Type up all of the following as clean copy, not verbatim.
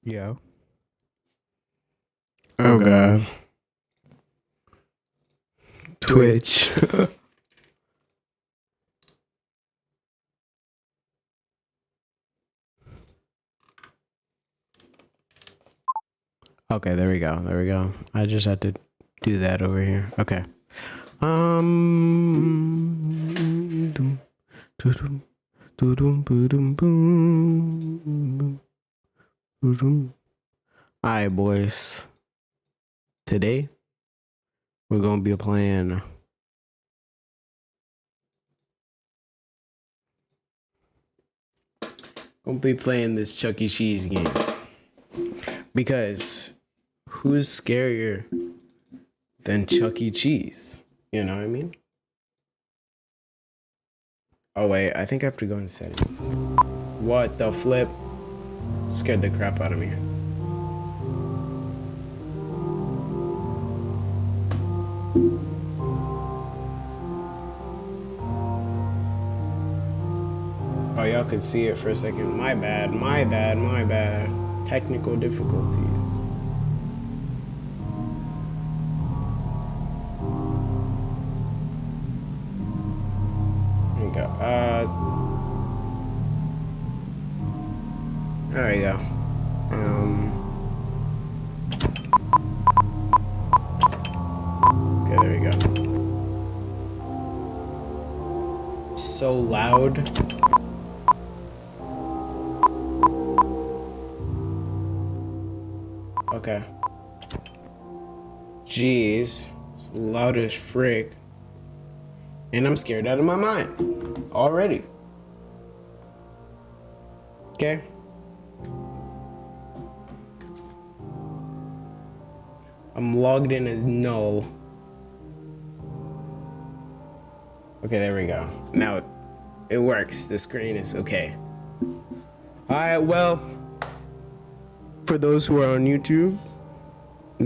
Yo. Oh god. Twitch. Okay, there we go. There we go. I just had to do that over here. Okay. Dum, doo-dum, doo-dum, boo-dum, boom, boo-dum. Alright, boys. Today we're gonna be playing this Chuck E. Cheese game. Because who's scarier than Chuck E. Cheese? You know what I mean? Oh wait, I think I have to go in settings. What the flip? Scared the crap out of me. Oh, y'all could see it for a second. My bad, my bad, my bad. Technical difficulties. There we go. There we go. Okay, there we go. So loud. Okay. Jeez. It's loud as frick. And I'm scared out of my mind. Already. Okay. I'm logged in as null. Okay, there we go. Now it works. The screen is okay. Alright, well, for those who are on YouTube,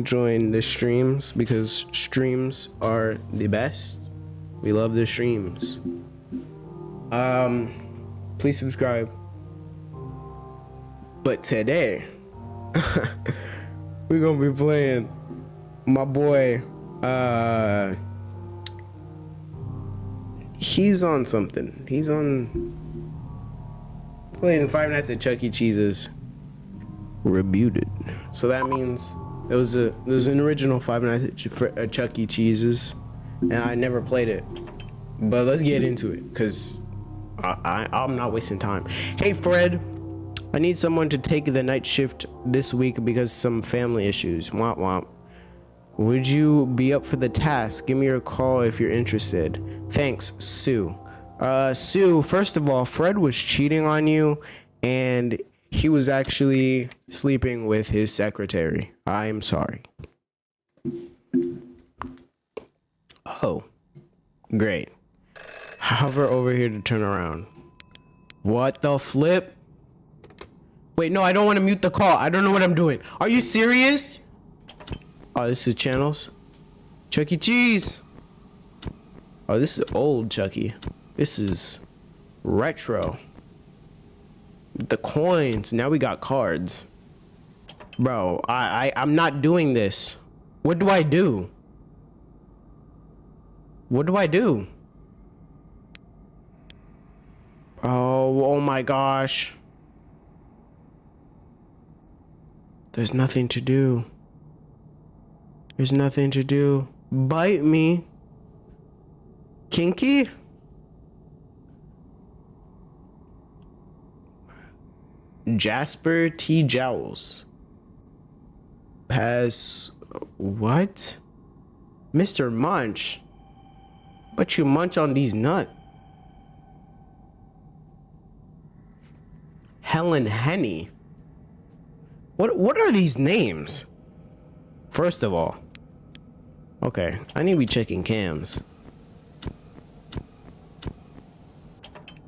join the streams because streams are the best. We love the streams. Please subscribe. But today, we're gonna be playing my boy, he's on something. He's on playing Five Nights at Chuck E. Cheese's Rebooted. So that means there's an original Five Nights at Chuck E. Cheese's, and I never played it. But let's get into it, cause I'm not wasting time. Hey Fred, I need someone to take the night shift this week because some family issues. Womp womp. Would you be up for the task? Give me your call if you're interested. Thanks, Sue. Sue, first of all, Fred was cheating on you and he was actually sleeping with his secretary. I'm sorry. Oh, great. Hover over here to turn around. What the flip? Wait, no, I don't want to mute the call. I don't know what I'm doing. Are you serious? Oh, this is channels. Chuck E. Cheese. Oh, this is old Chucky. This is retro. The coins. Now we got cards. Bro, I'm not doing this. What do I do? What do I do? Oh my gosh. There's nothing to do. There's nothing to do. Bite me. Kinky? Jasper T. Jowls has what? Mr. Munch. But you munch on these nuts. Helen Henny. What are these names? First of all. Okay, I need to be checking cams.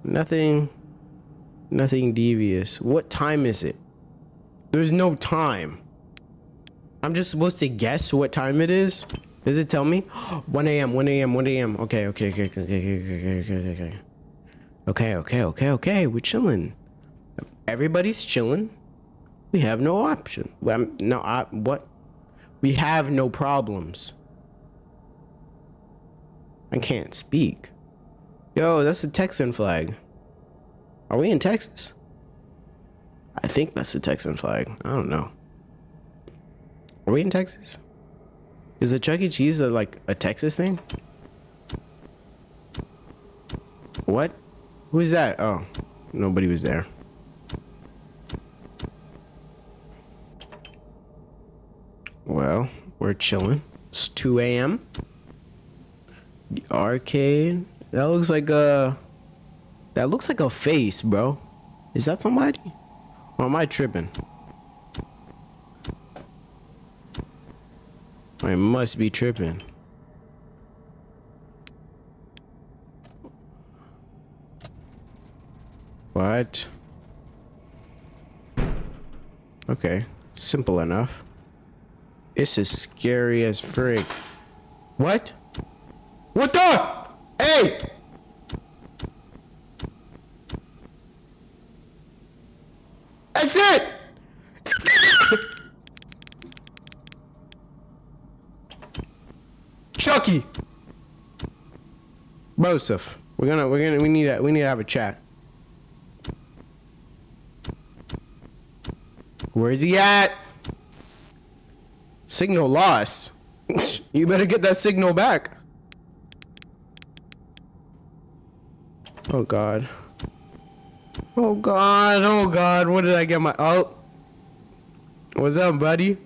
Nothing devious. What time is it? There's no time. I'm just supposed to guess what time it is? Does it tell me? 1 a.m., 1 a.m., 1 a.m. Okay. Okay, we're chilling. Everybody's chilling. We have no option. What? We have no problems. I can't speak. Yo, that's the Texan flag. Are we in Texas? I think that's the Texan flag. I don't know. Are we in Texas? Is the Chuck E. Cheese like a Texas thing? What? Who's that? Oh, nobody was there. Well, we're chilling. It's 2 a.m. The arcade. That looks like a face, bro. Is that somebody? Or am I tripping? I must be tripping. What? Okay, simple enough. It's as scary as frick. What? What the? Hey! That's it! Chucky! Broseph. We need to have a chat. Where's he at? Signal lost. You better get that signal back. Oh god. Oh god, oh god, what did I get my what's up, buddy?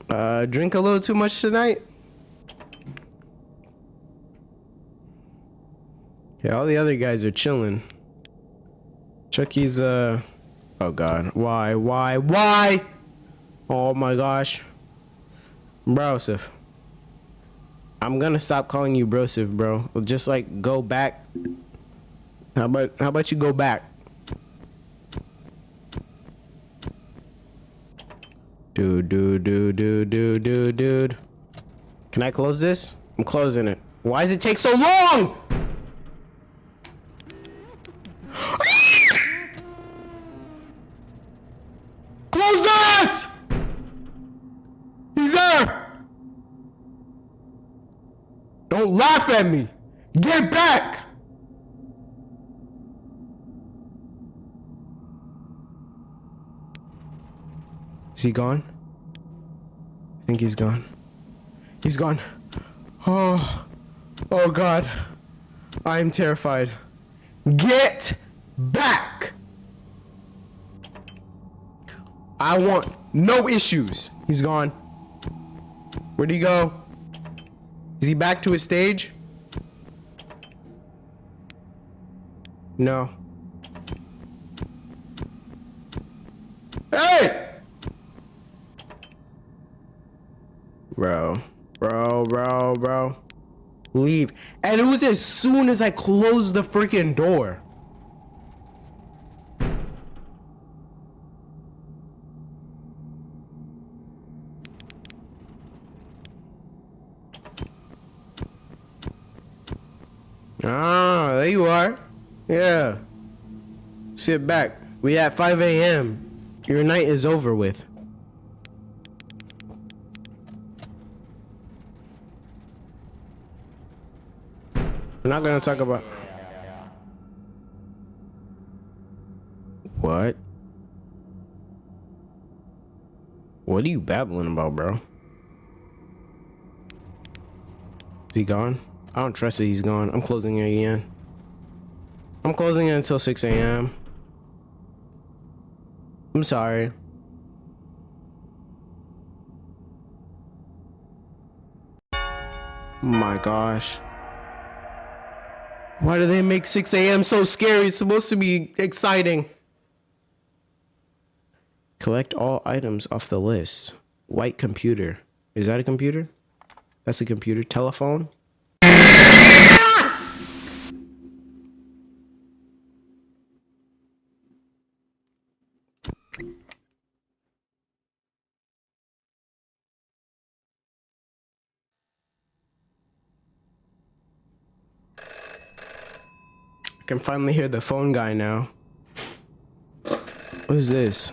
Drink a little too much tonight? Yeah, all the other guys are chilling. Chucky's oh god, why? Oh my gosh. Broseph. I'm gonna stop calling you Broseph, bro. Just like go back. How about you go back? Dude. Can I close this? I'm closing it. Why does it take so long? Close that! He's there! Don't laugh at me! Get back! Is he gone? I think he's gone. He's gone. Oh god. I'm terrified. Get back! I want no issues. He's gone. Where'd he go? Is he back to his stage? No. Hey! Bro. Leave. And it was as soon as I closed the freaking door. Ah, there you are. Yeah. Sit back. We at 5 a.m. Your night is over with. We're not gonna talk about... What? What are you babbling about, bro? Is he gone? I don't trust that he's gone. I'm closing it again. I'm closing it until 6 a.m. I'm sorry. Oh my gosh. Why do they make 6 a.m. so scary? It's supposed to be exciting. Collect all items off the list. White computer. Is that a computer? That's a computer. Telephone? I can finally hear the phone guy now. What is this?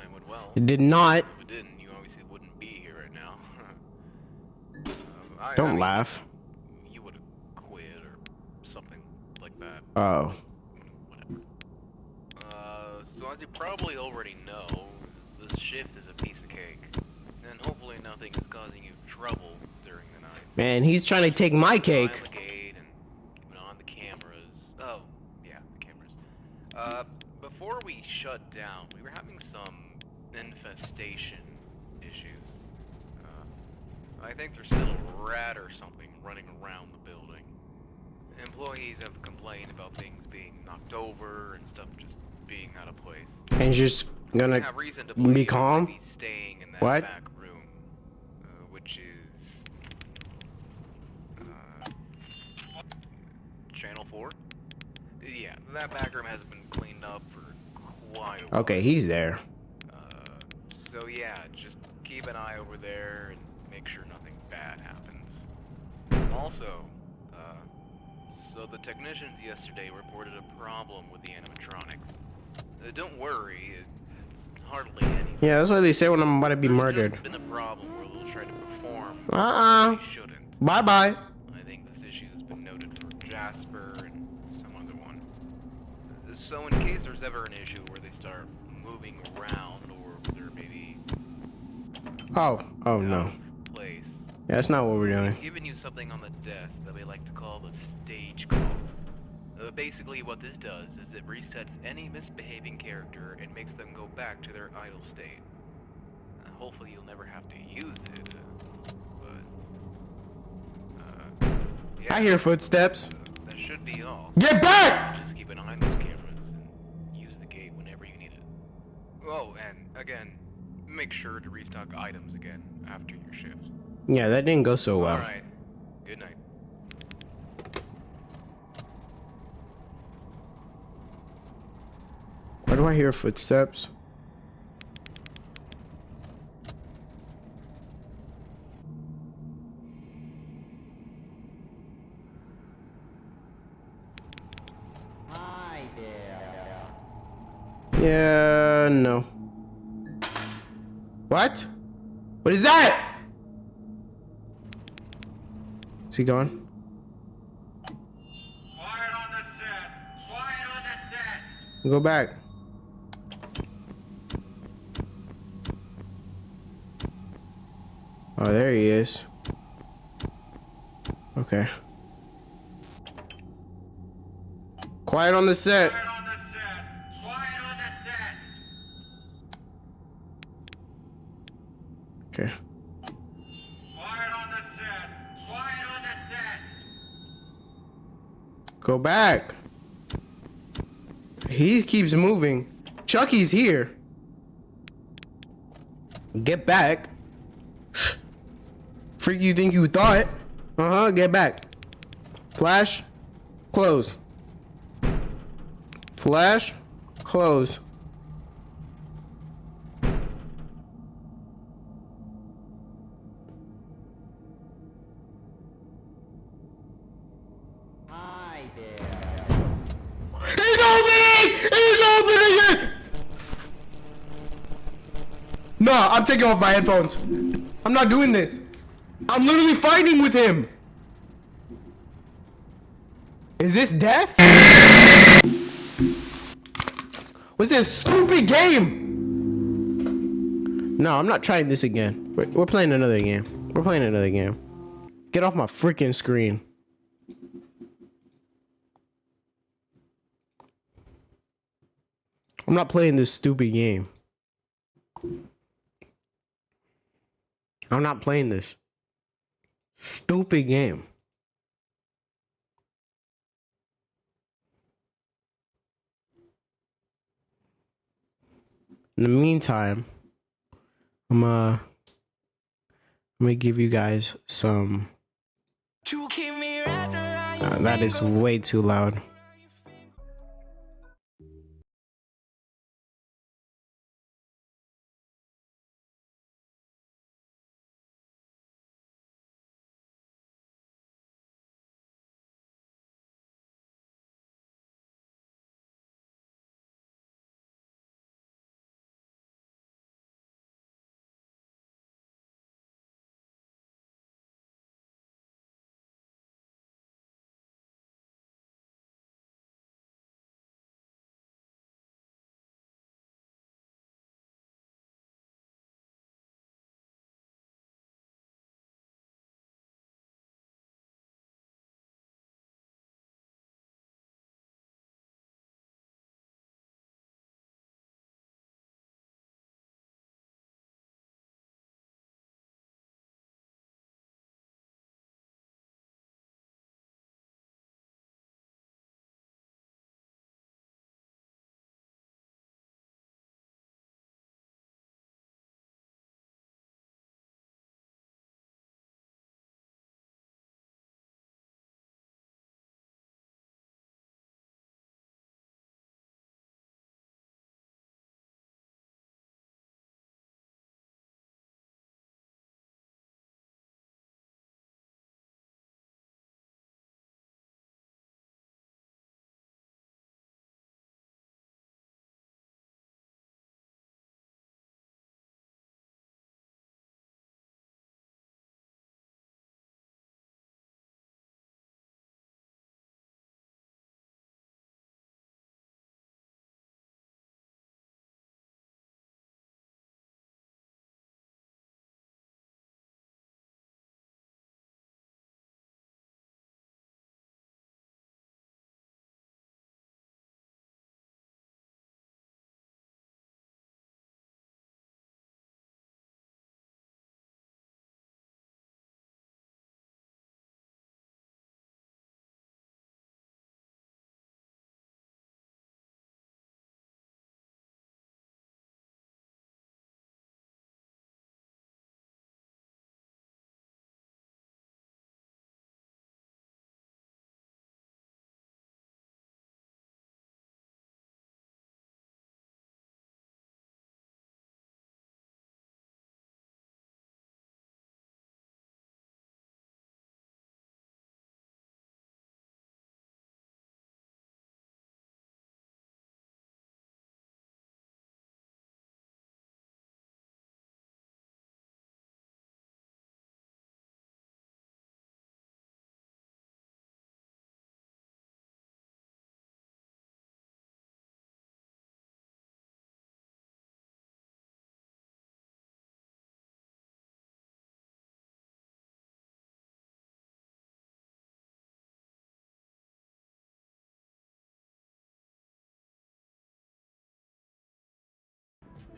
time went well. It did not. If it didn't, you obviously wouldn't be here right now. I Don't mean, laugh. You would have quit or something like that. Oh. Whatever. So as you probably already know, this shift is a piece of cake. And hopefully nothing is causing you trouble during the night. Man, he's trying to take my cake. Behind the gate and keeping on the cameras. Oh, yeah, the cameras. Before we shut down, we were having some infestation issues. I think there's still a rat or something running around the building. Employees have complained about things being knocked over and stuff just being out of place. And just gonna Have reason to be believe calm? they might be staying in that What? back room, which is Channel 4. Yeah, that back room hasn't been cleaned up for quite a while. Okay, he's there. So yeah, just keep an eye over there and make sure nothing bad happens. Also, so the technicians yesterday reported a problem with the animatronics. Don't worry, it's hardly anything. Yeah, that's what they say when I'm about to be There's murdered. just been a problem where they'll try to perform Uh-uh. they shouldn't. Bye-bye. I think this issue has been noted for Jasper and some other one. So in case there's ever an issue where they start moving around or there may be Oh out no. of place, Yeah, that's not what we're doing. we've given you something on the desk that we like to call the stage call. Basically what this does is it resets any misbehaving character and makes them go back to their idle state. Hopefully you'll never have to use it, but yeah, I hear footsteps. that should be all. Get back! Just keep an eye on those cameras and use the gate whenever you need it. Oh, and again, make sure to restock items again after your shift. Yeah, that didn't go so well. Alright, good night. Why do I hear footsteps? Yeah, no. What? What is that? Is he gone? Quiet on the set! Quiet on the set! Go back. Oh, there he is. Okay. Quiet on the set. Quiet on the set! Quiet on the set! Okay. Quiet on the set! Quiet on the set! Go back. He keeps moving. Chucky's here. Get back. Freak, you think you thought? Uh-huh, get back. Flash, close. Flash, close. He's opening! He's opening it! Nah, I'm taking off my headphones. I'm not doing this. I'm literally fighting with him. Is this death? What's this stupid game? No, I'm not trying this again. We're playing another game. We're playing another game. Get off my freaking screen. I'm not playing this stupid game. I'm not playing this stupid game. In the meantime, I'm gonna give you guys some. That is way too loud.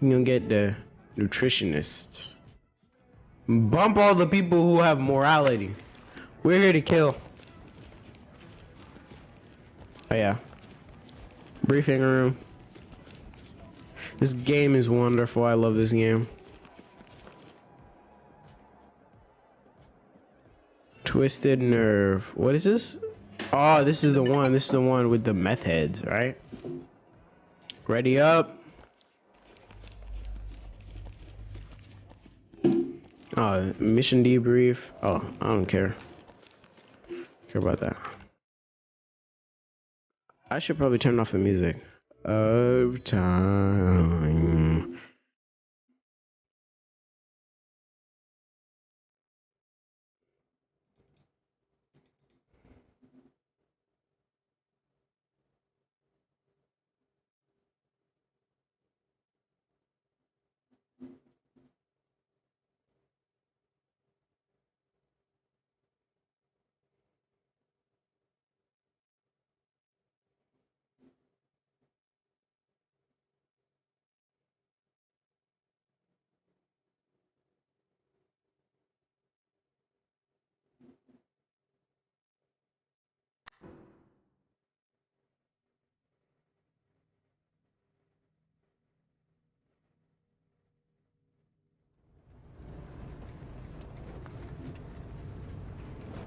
You can get the nutritionists. Bump all the people who have morality. We're here to kill. Oh yeah. Briefing room. This game is wonderful. I love this game. Twisted Nerve. What is this? Oh, this is the one. This is the one with the meth heads, right? Ready up. Oh, mission debrief. Oh, I don't care. Care about that. I should probably turn off the music. Overtime.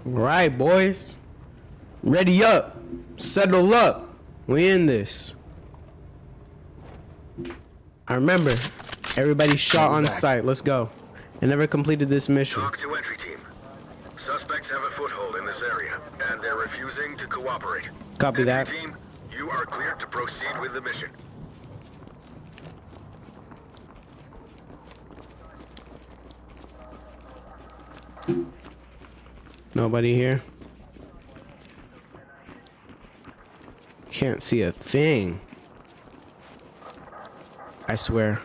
Right, boys. Ready up. Settle up. We in this. I remember. Everybody shot on sight. Let's go. I never completed this mission. Talk to entry team. Suspects have a foothold in this area, and they're refusing to cooperate. Copy that. Entry team, you are cleared to proceed with the mission. Nobody here. Can't see a thing. I swear.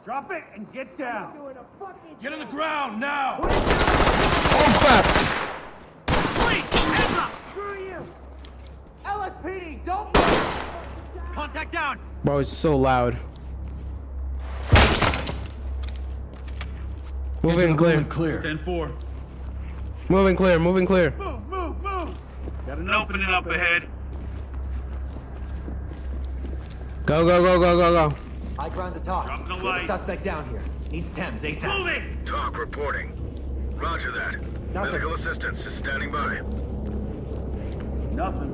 Drop it and get down. Get on the ground now. Oh crap! Wait, hands up. Screw you. LSPD, don't move. Contact down. Bro, it's so loud. Moving clear. Clear. 10-4. Moving clear. Moving clear. Move, move, move. Got an opening up ahead. Go, go, go, go, go, go. High ground to talk. Drop the We have a light. suspect down here. Needs Thames ASAP. Moving. Talk reporting. Roger that. Nothing. Medical assistance is standing by. Nothing.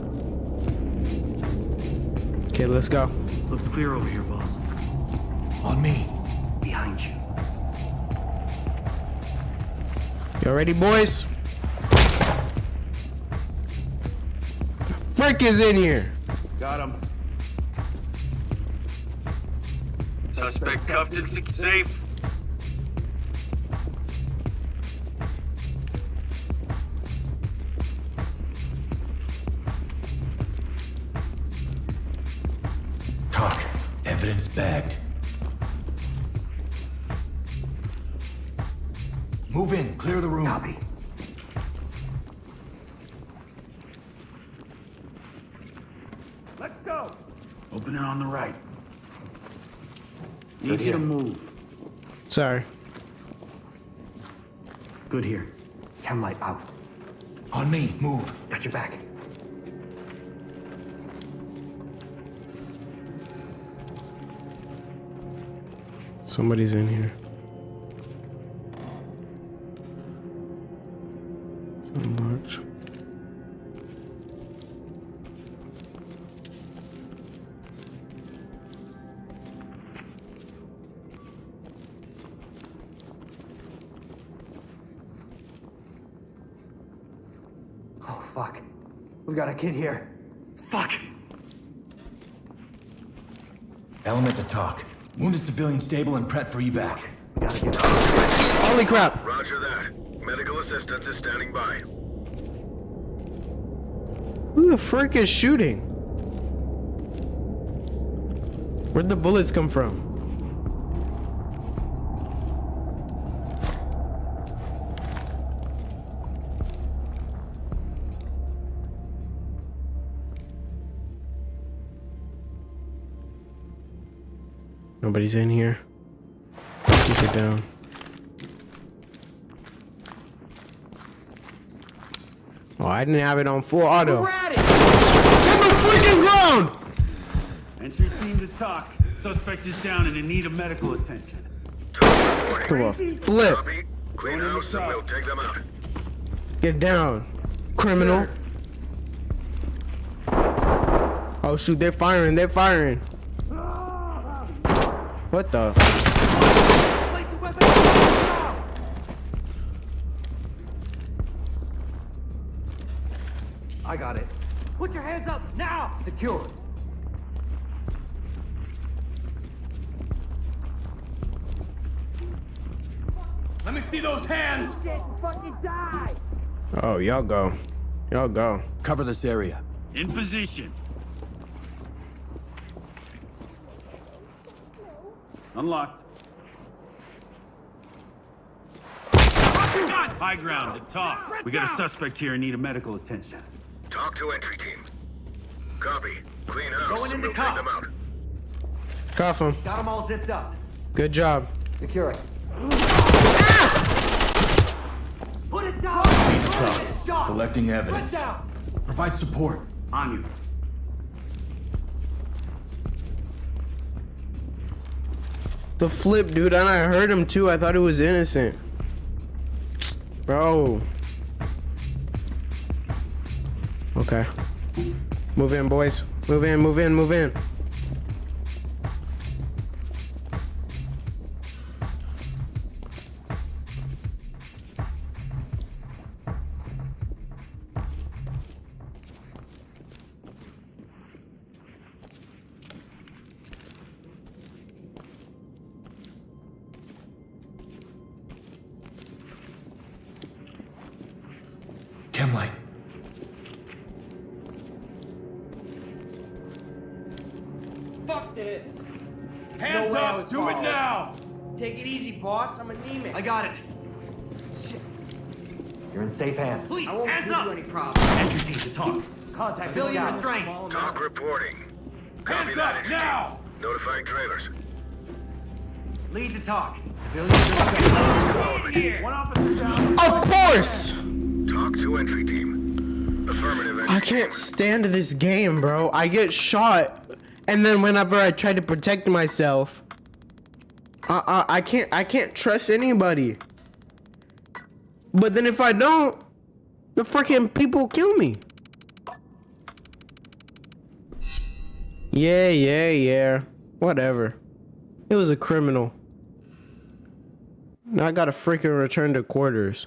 Okay, let's go. Looks clear over here, boss. On me. Behind you. Y'all ready, boys? Frick is in here. Got him. Suspect cuffed and safe. Talk. Evidence bagged. Move in. Clear the room. Copy. Let's go. Open it on the right. Need Good you to here. move. Sorry. Good here. Chem light out. On me. Move. Got your back. Somebody's in here. Unlocked. Oh, fuck. We've got a kid here. Fuck. Element to talk. Wounded civilian stable and prep for evac. We gotta get Holy crap! Roger that. Medical assistance is standing by. Who the frick is shooting? Where'd the bullets come from? Nobody's in here. Keep it down. Oh, I didn't have it on full auto. We're at it! On the freaking ground! Entry team to talk. Suspect is down and in need of medical attention. Talk Come reporting. on, flip. Copy. Clean house and we'll take them out. Get down, criminal. Oh shoot, they're firing, they're firing. What the? I got it. Put your hands up now! Secure. Let me see those hands! Oh, y'all go. Y'all go. Cover this area. In position. Unlocked. High ground to talk. We got a suspect here in need of medical attention. Talk to entry team. Copy. Clean house Going and into we'll take cop. them out. Cuff him. Got them all zipped up. Good job. Secure it. Put it down! Shot! Collecting Put evidence. down! Provide support. On you. The flip, dude, and I heard him too. I thought it was innocent. Bro. Okay. Move in, boys. Move in, move in, move in. Chemlight. Fuck this! Hands way I up! was Do it followed. now! Take it easy, boss. I'm anemic. I got it. Shit. You're in safe hands. I won't hands give up! you any problems. Entry team to talk. Contact civilian restraint. Talk reporting. Copy Hands that, up entry now! team. Notifying trailers. Lead to talk. Civilian restraint. Here. One officer down. Of course! Talk to entry team. Affirmative entry I can't stand this game, bro. I get shot, and then whenever I try to protect myself, I can't trust anybody. But then if I don't, the freaking people kill me. Yeah. Whatever. It was a criminal. Now I gotta freaking return to quarters.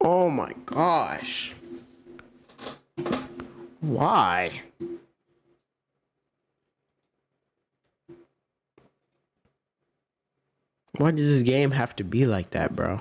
Oh my gosh. Why? Why does this game have to be like that, bro?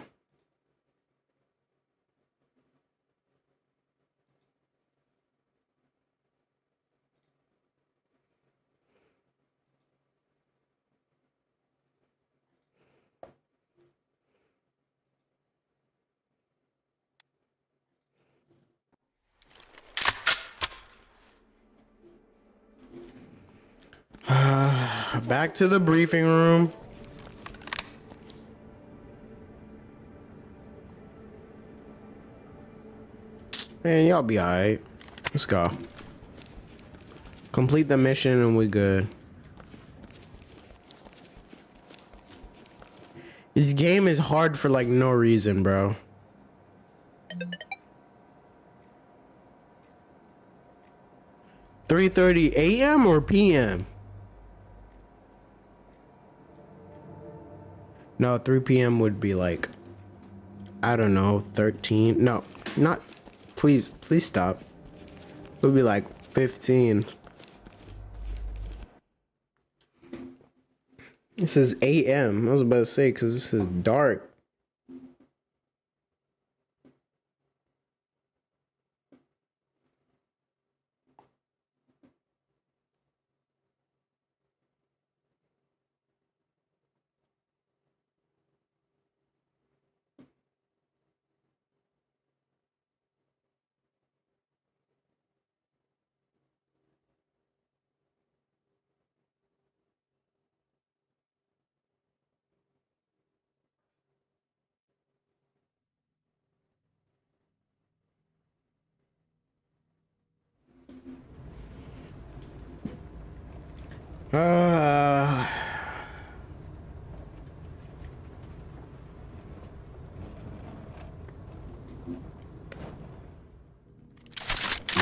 Back to the briefing room. Man, y'all be alright. Let's go. Complete the mission and we good. This game is hard for like no reason, bro. $3:30 a.m. or p.m.? No, 3 p.m. would be like, I don't know, 13. No, not. Please stop. It would be like 15. This is a.m. I was about to say, because this is dark.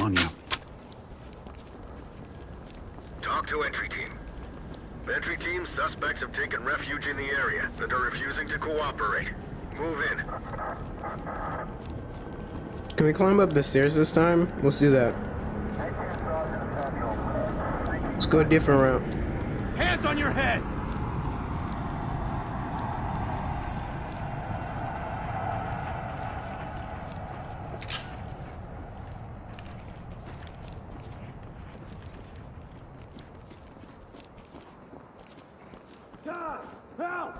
On you. Talk to entry team. Entry team, suspects have taken refuge in the area and are refusing to cooperate. Move in. Can we climb up the stairs this time? Let's do that. Let's go a different route. Hands on your head! Guys, help!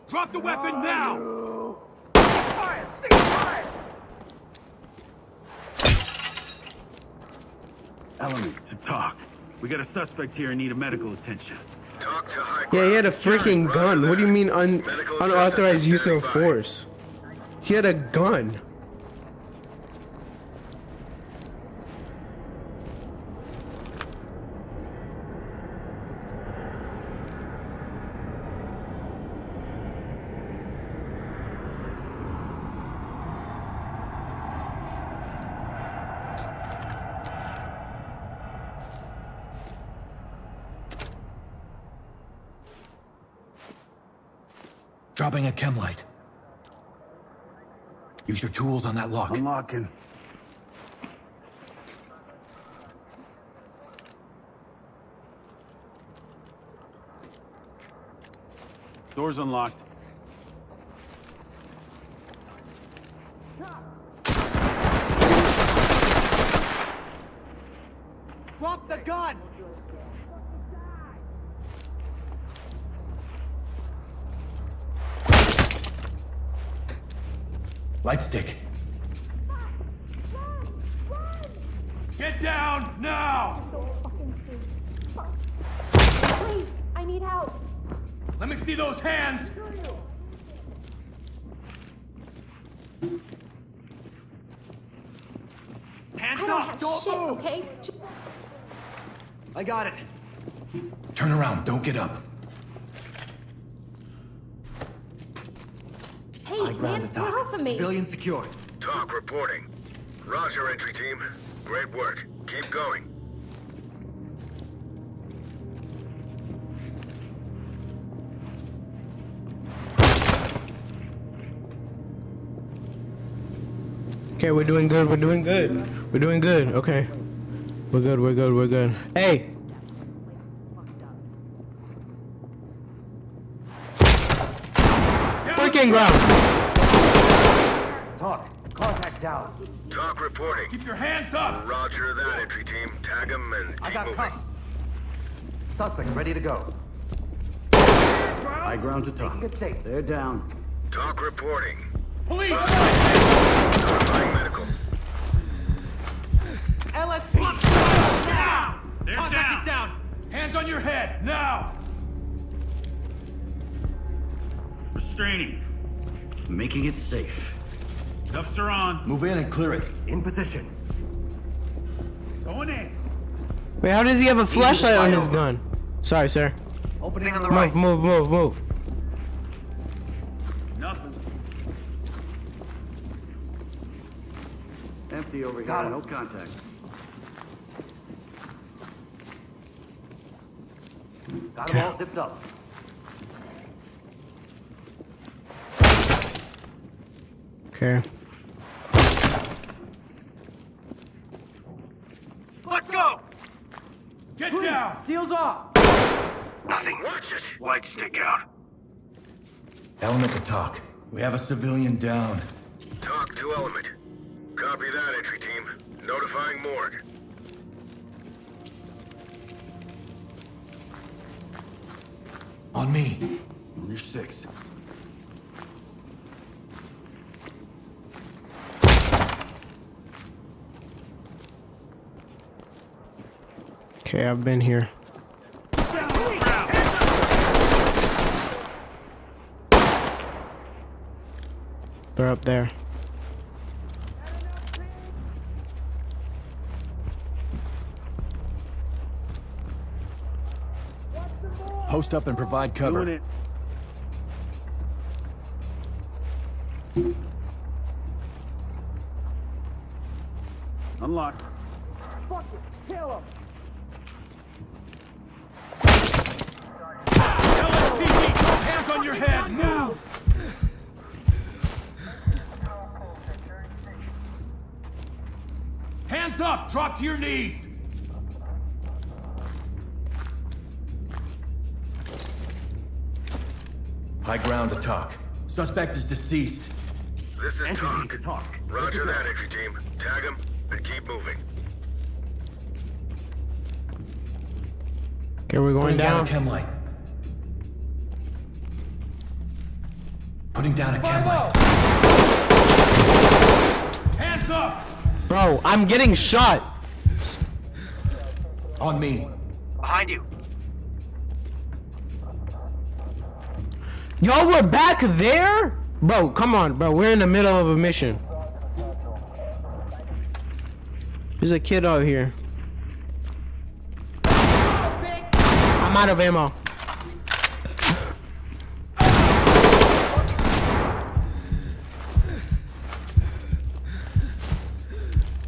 Drop the weapon now! Fire! Cease fire! Element to talk. We got a suspect here and need a medical attention. Talk to high Yeah, he had a ground. freaking gun. What do you mean Medical unauthorized use of standing by. force? He had a gun. Dropping a chem light. Use your tools on that lock. Unlocking. Door's unlocked. Drop the gun! Light stick. Get down now! Please, I need help. Let me see those hands! Hands I don't up! have Don't shit, move! okay? I got it. Turn around, don't get up. Hey, man, get off of me. Civilian secured. Talk reporting. Roger, entry team. Great work. Keep going. Okay, we're doing good. We're doing good. We're doing good. Okay. We're good. We're good. We're good. Hey. Freaking ground. Talk. Contact down. Talk reporting. Keep your hands up! Roger that, entry team. Tag him and keep I got moving. cuffs. Suspect ready to go. High ground to talk. Get safe. They're down. Talk reporting. Police! Notifying medical. LSP! Now! They're down. Hands on your head, now! Restraining. Making it safe. Cuffs are on. Move in and clear it. In position. Going in. Wait, how does he have a flashlight on his gun? Sorry, sir. Opening on the right. Move. Nothing. Empty over Got here. him. No contact. Got them all zipped up. Okay. Let's go! Get down! Deal's off! Nothing. Watch it. Light stick out. Element to talk. We have a civilian down. Talk to Element. Copy that, entry team. Notifying morgue. On me. On your six. Okay, I've been here. They're up there. Post up and provide cover. Doing it. Unlock. Fuck it. Kill him. LSPD, hands on your head, now! Hands up, drop to your knees! High ground to talk. Suspect is deceased. This is Entry team Talk. to talk. Roger that, entry team. Tag him and keep moving. Okay, we're going Putting down down. a chem light. Putting down a chem light. Hands up! Bro, I'm getting shot. On me. Behind you. Yo, we're back there? Bro, come on, bro. We're in the middle of a mission. There's a kid out here. I'm out of ammo.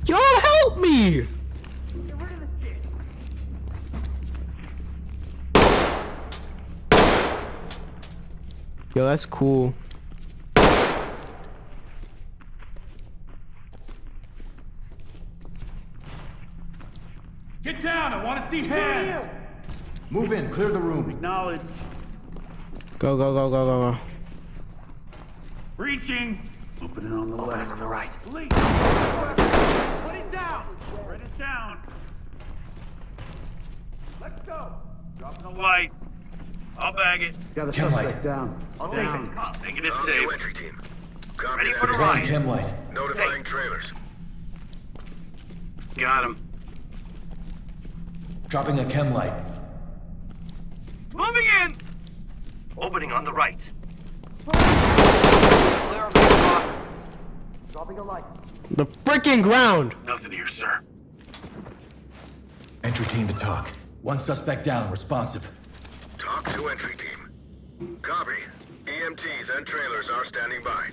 Yo, help me! Get rid of this shit. Yo, that's cool. Get down, I want to see hands! Move in, clear the room. Acknowledge. Go, go, go, go, go, go. Breaching. Open it on the left. On the right. Police. Put it down. Write it down. Let's go. Dropping the light. I'll bag it. Got a Chem light. suspect down. Down. Taking it Talk safe. to entry team. Copy Ready that. for the Deploying ride. chem light. Notifying trailers. Got him. Dropping a chem light. Moving in. Opening on the right. Clear of the Dropping a light. The freaking ground! Nothing here, sir. Entry team to talk. One suspect down, responsive. Talk to entry team. Copy. EMTs and trailers are standing by.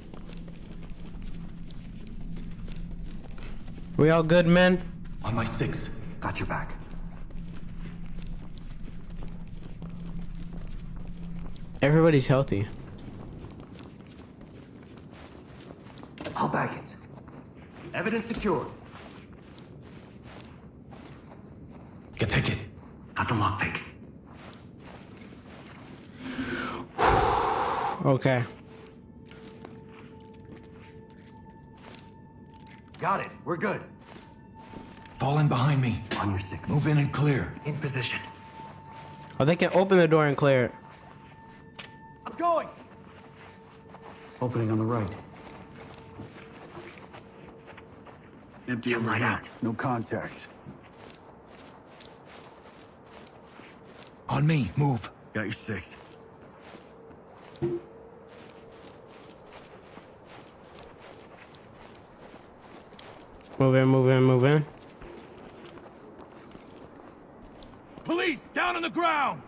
We all good, men? On my six. Got your back. Everybody's healthy. I'll bag it. Evidence secured. Get Pickett. Got the lockpick. Okay. Got it. We're good. Fall in behind me. On your six. Move in and clear. In position. Oh, they can open the door and clear it. I'm going. Opening on the right. Empty Chem light out. No contact. On me. Move. Got your six. Move in, move in, move in. Police, down on the ground!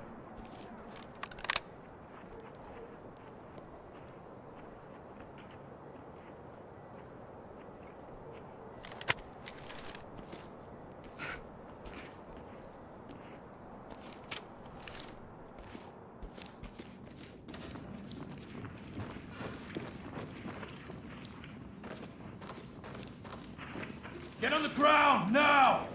Get on the ground, now!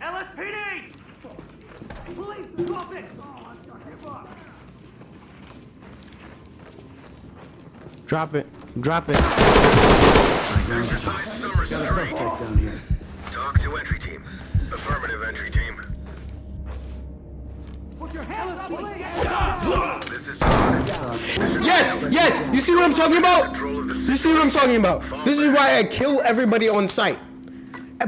LSPD. Police, drop it. Oh, I'm gonna give up. Drop it. Drop it. Exercise Summer Street. Down here. Talk to entry team. Affirmative, entry team. Put your hands up, please. This is Talk. Yes! Yes! You see what I'm talking about? Control of the You see what I'm talking about? This is why I kill everybody on sight.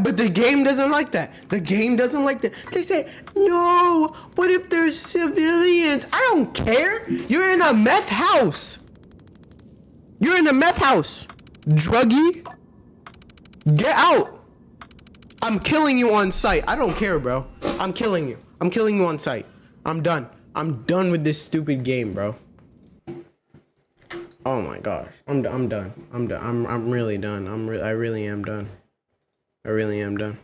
But the game doesn't like that. The game doesn't like that. They say, no, what if there's civilians? I don't care. You're in a meth house. You're in a meth house. Druggie. Get out. I'm killing you on sight. I don't care, bro. I'm killing you. I'm killing you on sight. I'm done. I'm done with this stupid game, bro. Oh my gosh. I'm done. I'm done. I'm really done. I really am done. I really am done.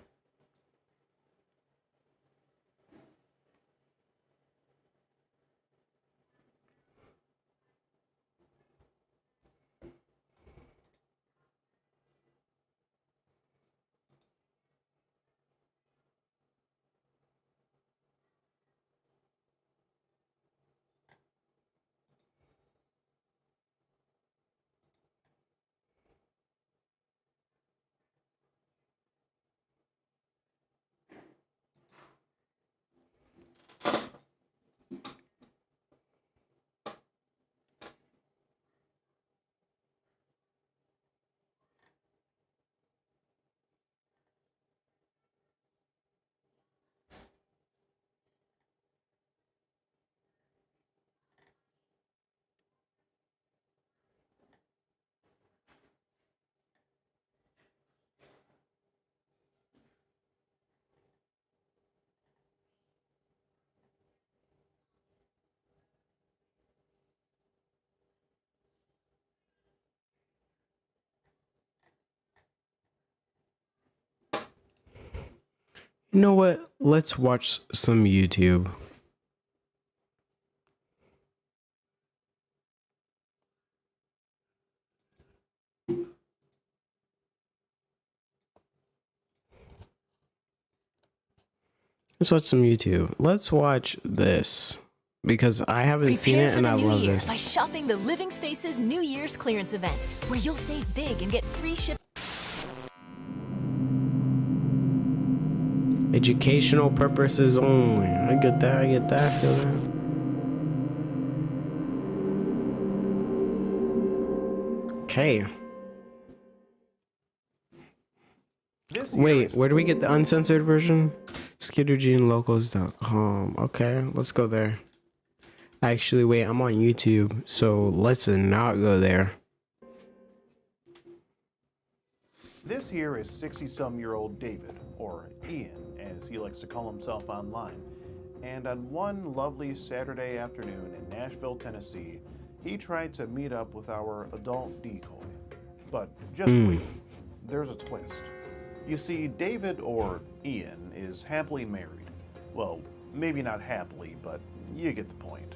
You know what? Let's watch some YouTube. Let's watch some YouTube. Let's watch this because I haven't seen it and I love this. By shopping the Living Spaces New Year's clearance event, where you'll save big and get free shipping. Educational purposes only. I get that. I get that. I feel that. Okay. Wait, where do we get the uncensored version? skittergeneLocals.com. Okay, let's go there. Actually, wait, I'm on YouTube, so let's not go there. This here is 60-some-year-old David, or Ian, as he likes to call himself online. And on one lovely Saturday afternoon in Nashville, Tennessee, he tried to meet up with our adult decoy. But just wait, there's a twist. You see, David, or Ian, is happily married. Well, maybe not happily, but you get the point.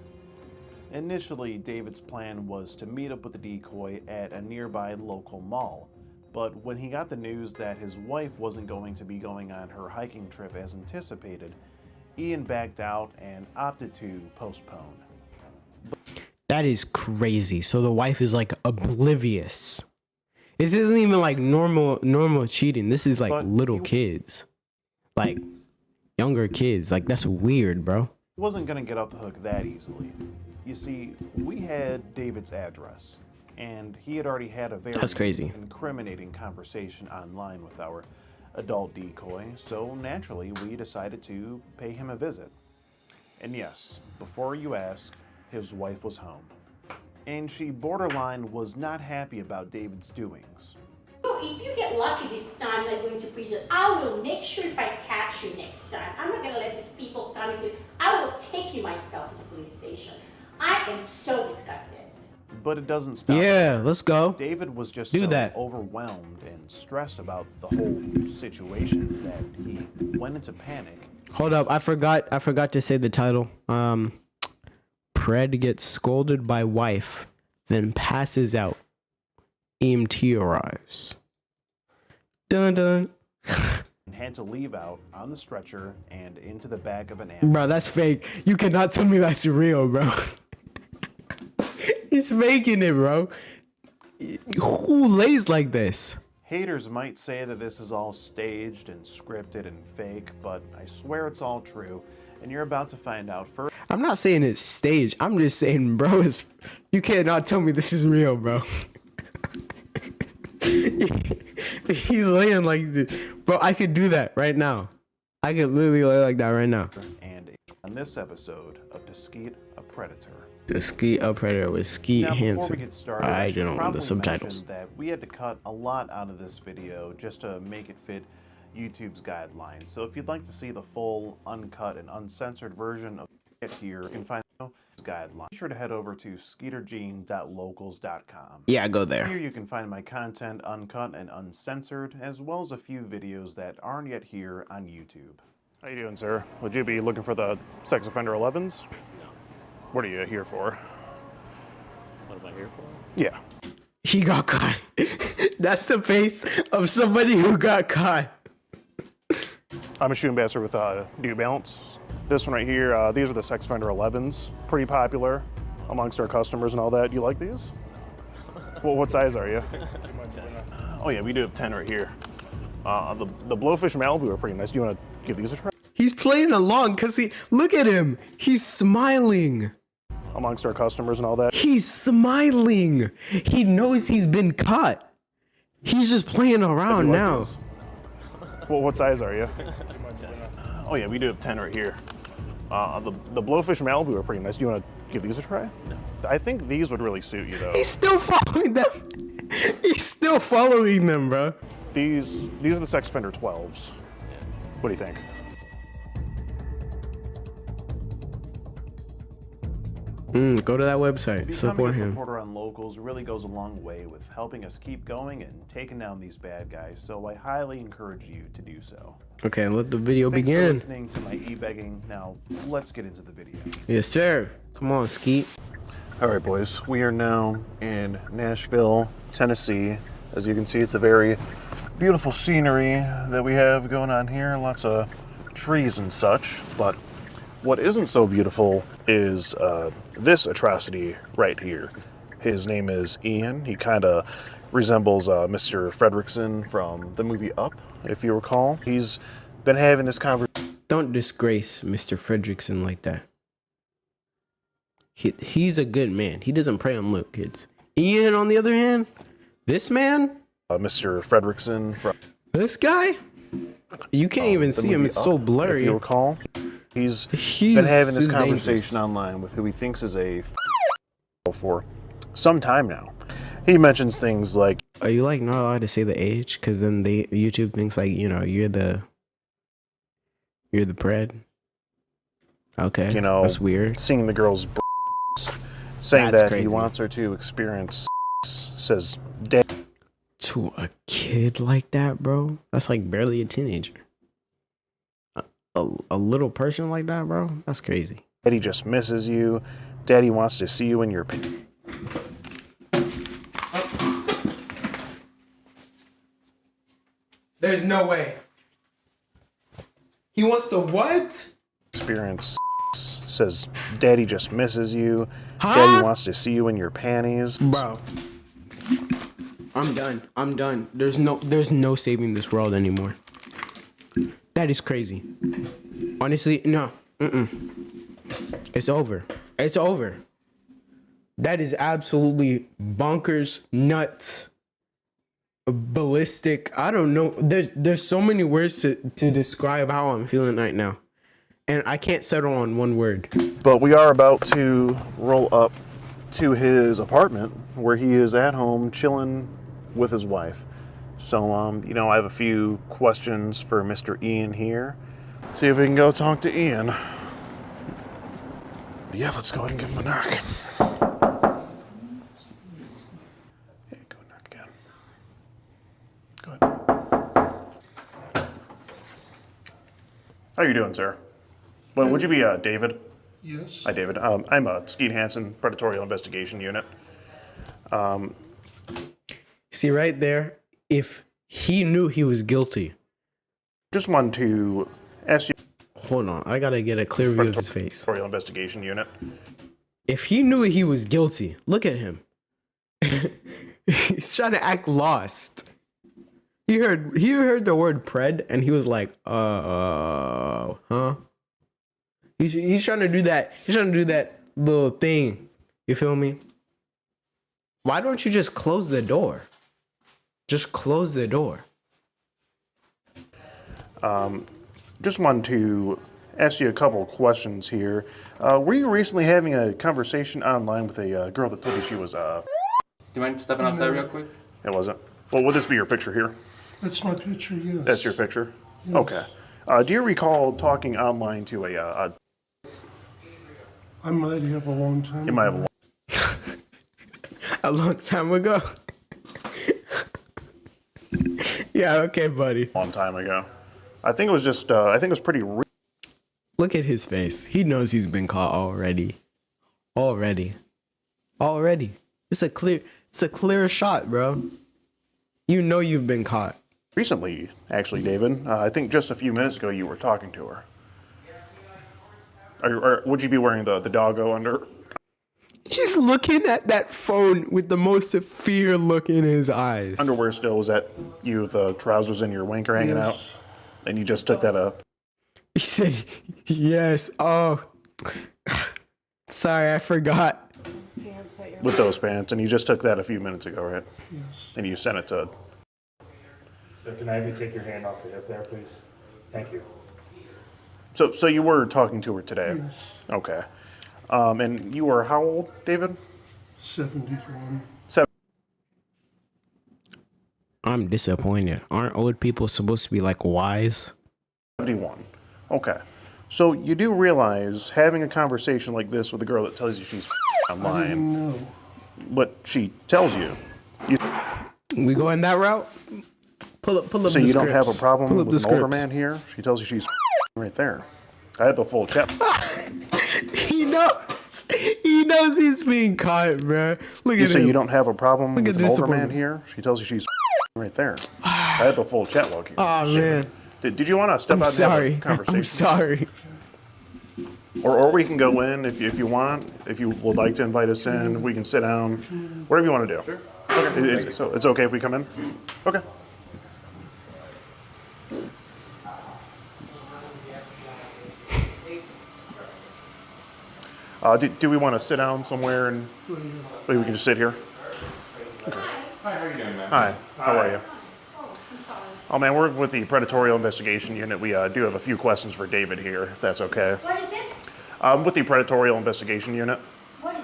Initially, David's plan was to meet up with the decoy at a nearby local mall. But when he got the news that his wife wasn't going to be going on her hiking trip as anticipated, Ian backed out and opted to postpone. That is crazy. So the wife is like oblivious. This isn't even like normal cheating. This is like little kids. Like younger kids. Like that's weird, bro. He wasn't going to get off the hook that easily. You see, we had David's address. And he had already had a very incriminating conversation online with our adult decoy, so naturally we decided to pay him a visit. And yes, before you ask, his wife was home. And she borderline was not happy about David's doings. So if you get lucky this time, like going to prison, I will make sure if I catch you next time, I'm not gonna let these people come into, I will take you myself to the police station. I am so disgusted. But it doesn't stop. Yeah, let's go. David was just so overwhelmed and stressed about the whole situation that he went into panic. Hold up, I forgot to say the title. Pred gets scolded by wife, then passes out. EMT arrives. Dun dun. And had to leave out on the stretcher and into the back of an ambulance. Bro, that's fake. You cannot tell me that's real, bro. He's making it, bro. Who lays like this? Haters might say that this is all staged and scripted and fake, but I swear it's all true, and you're about to find out first. I'm not saying it's staged. I'm just saying, bro, you cannot tell me this is real, bro. He's laying like this. Bro, I could do that right now. I could literally lay like that right now. And on this episode of To Skeet a Predator. To Skeet a Predator with Skeet Hansen. Before we get started, I don't want the subtitles. That we had to cut a lot out of this video just to make it fit YouTube's guidelines. So if you'd like to see the full, uncut, and uncensored version of it here, you can find guidelines. Be sure to head over to skeetergene.locals.com. Yeah, go there. Here you can find my content uncut and uncensored, as well as a few videos that aren't yet here on YouTube. How you doing, sir? Would you be looking for the sex offender 11s? No. What are you here for? What am I here for? Yeah. He got caught. That's the face of somebody who got caught. I'm a shoe ambassador with New Balance. This one right here, these are the sex offender 11s. Pretty popular amongst our customers and all that. You like these? Well, what size are you? Oh yeah, we do have 10 right here. The Blowfish Malibu are pretty nice. Do you want to give these a try? He's playing along because look at him. He's smiling. Amongst our customers and all that. He's smiling. He knows he's been caught. He's just playing around now. These. Well, what size are you? Oh yeah, we do have 10 right here. The Blowfish Malibu are pretty nice. Do you want to give these a try? No. I think these would really suit you though. He's still following them. He's still following them, bro. These are the sex offender 12s. What do you think? Go to that website. Support him. Becoming a supporter on Locals really goes a long way with helping us keep going and taking down these bad guys, so I highly encourage you to do so. Okay, let the video Thanks begin. for listening to my e-begging. Now, let's get into the video. Yes, sir. Come on, Skeet. All right, boys. We are now in Nashville, Tennessee. As you can see, it's a very beautiful scenery that we have going on here. Lots of trees and such, but what isn't so beautiful is this atrocity right here. His name is Ian. He kind of resembles Mr. Fredrickson from the movie Up, if you recall. He's been having this conversation. Don't disgrace Mr. Fredrickson like that. He's a good man. He doesn't prey on little kids. Ian, on the other hand, this man, Mr. Fredrickson from this guy, you can't even see him. It's so blurry. If you recall, he's been having this conversation online with who he thinks is a for some time now. He mentions things like, "Are you like not allowed to say the age? Because then YouTube thinks like you're the bread." Okay, that's weird. Seeing the girl's saying That's that crazy. he wants her to experience says dead to a kid like that, bro. That's like barely a teenager. A little person like that, bro. That's crazy. Daddy just misses you. Daddy wants to see you in your There's no way. He wants to what? Experience says daddy just misses you. Huh? Daddy wants to see you in your panties. Bro. I'm done. There's no saving this world anymore. That is crazy. Honestly, no. It's over. It's over. That is absolutely bonkers, nuts, ballistic. I don't know. There's so many words to describe how I'm feeling right now. And I can't settle on one word. But we are about to roll up to his apartment where he is at home chilling with his wife. So, I have a few questions for Mr. Ian here. See if we can go talk to Ian. Yeah, let's go ahead and give him a knock. Yeah, go knock again. Go ahead. How you doing, sir? Well, would you be David? Yes. Hi, David. I'm Skeet Hansen, Predatorial Investigation Unit. See right there, if he knew he was guilty. Just wanted to ask you. Hold on, I gotta get a clear view of his face. Predatorial Investigation Unit. If he knew he was guilty, look at him. He's trying to act lost. He heard the word pred and he was like, huh? He's trying to do that. He's trying to do that little thing. You feel me? Why don't you just close the door? Just close the door. Just wanted to ask you a couple of questions here. Were you recently having a conversation online with a girl that told you she was Do you mind stepping outside real quick? It wasn't. Well, would this be your picture here? That's my picture, yes. That's your picture? Okay. Do you recall talking online to a I might have a long time. you might have a A long time ago. Yeah, okay, buddy. long time ago. I think it was just, I think it was pretty Look at his face. He knows he's been caught already. Already. It's a clear shot, bro. You know you've been caught. recently, actually, David. I think just a few minutes ago you were talking to her. Or would you be wearing the doggo under? He's looking at that phone with the most fear look in his eyes. Underwear still? Was that you with the trousers and your wanker hanging out? And you just took that up? He said, yes. Oh, sorry, I forgot. With those pants, and you just took that a few minutes ago, right? Yes. And you sent it to... So can I have you take your hand off your hip there, please? Thank you. So you were talking to her today? Yes. Okay. And you were how old, David? 71. I'm disappointed. Aren't old people supposed to be like wise? 71. Okay. So you do realize having a conversation like this with a girl that tells you she's online, No. but she tells you. We going that route? Pull up So the you scripts. don't have a problem Pull up with the an older scripts. man here? She tells you she's right there. I had the full chat. He knows. He knows he's being caught, bro. Look You at say him. you don't have a problem Look with at an this older man woman. here? She tells you she's right there. I had the full chat log here. Oh man. Did you want to step I'm out and sorry. have a conversation? I'm sorry. Or we can go in if you want. If you would like to invite us in, we can sit down. Whatever you want to do. Sure. Okay. So it's okay if we come in? Okay. Do we want to sit down somewhere and maybe we can just sit here? Okay. Hi, how are you doing, man? Hi. How are you? Oh man, we're with the Predatorial Investigation Unit. We do have a few questions for David here, if that's okay. What is it? With the Predatorial Investigation Unit. What is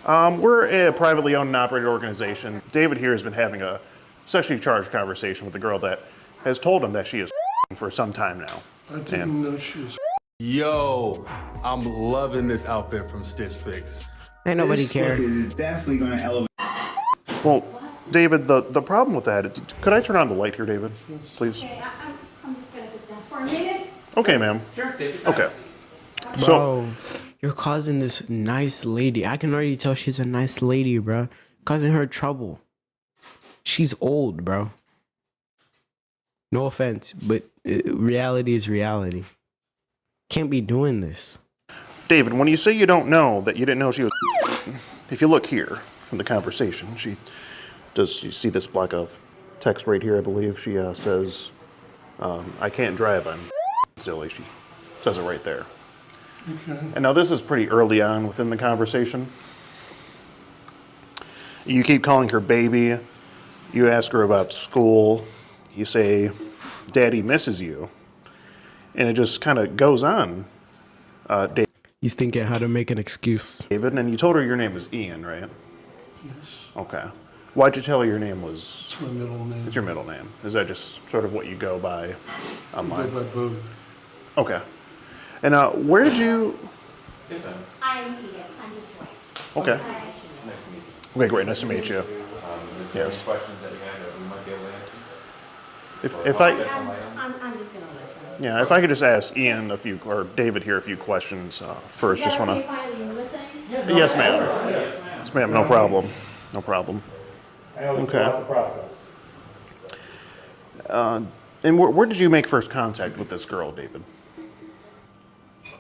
that? We're a privately owned and operated organization. David here has been having a sexually charged conversation with a girl that has told him that she is for some time now. I didn't know she was. Yo, I'm loving this outfit from Stitch Fix. Ain't nobody care. Is definitely going to elevate. Well, David, the problem with that, could I turn on the light here, David? Please? Okay, I'm just gonna sit down for a minute. Okay, ma'am. Sure, take your time. Okay. Bro, So, you're causing this nice lady. I can already tell she's a nice lady, bro. Causing her trouble. She's old, bro. No offense, but reality is reality. Can't be doing this. David, when you say you don't know that you didn't know she was, if you look here in the conversation, you see this block of text right here, I believe. She says, I can't drive, I'm silly. She says it right there. Okay. And now this is pretty early on within the conversation. You keep calling her baby. You ask her about school. You say, Daddy misses you. And it just kind of goes on. He's thinking how to make an excuse. David, and you told her your name was Ian, right? Yes. Okay. Why'd you tell her your name was... It's my middle name. It's your middle name. Is that just sort of what you go by I online? go by both. Okay. And where did you... I'm Ian. I'm his wife. Okay. Nice to meet you. Okay, great. Nice to meet you. Yes. Questions that you have that we might be able to answer? If I... I'm just gonna listen. Yeah, if I could just ask Ian or David here a few questions first. Just want to... Yes, ma'am. Yes, ma'am. No problem. No problem. I know it's Okay. about the process. And where did you make first contact with this girl, David?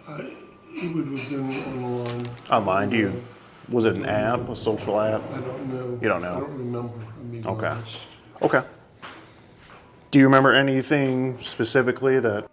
It would have been online. Online? Was it an app, a social app? I don't know. You don't know? I don't remember. I'm being Okay. honest. Okay. Do you remember anything specifically that...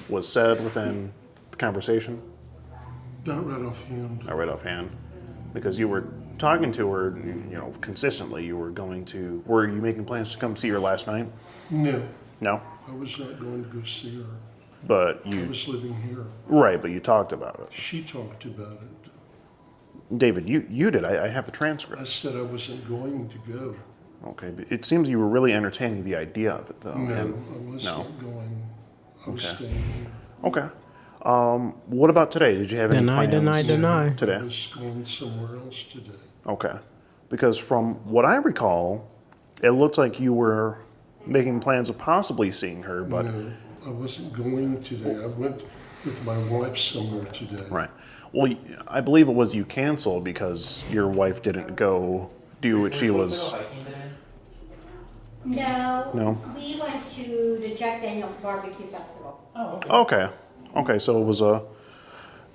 was said within the conversation? Not right offhand. Not right offhand. Because you were talking to her, consistently, you were going to. Were you making plans to come see her last night? No, No, I was not going to go see her. but I you. was living here. Right, but you talked about it. She talked about it. David, you did. I have the transcript. I said I wasn't going to go. Okay, but it seems you were really entertaining the idea of it, though. No, and- I was no. not going. I was Okay. staying here. Okay. What about today? Did you have any Deny, plans deny. I today? was going somewhere else today. Okay. Because from what I recall, it looked like you were making plans of possibly seeing her, but No, I wasn't going today. I went with my wife somewhere today. right. Well, I believe it was you canceled because your wife didn't go do what she was. No. No? We went to the Jack Daniels Barbecue Festival. Okay. Okay, so it was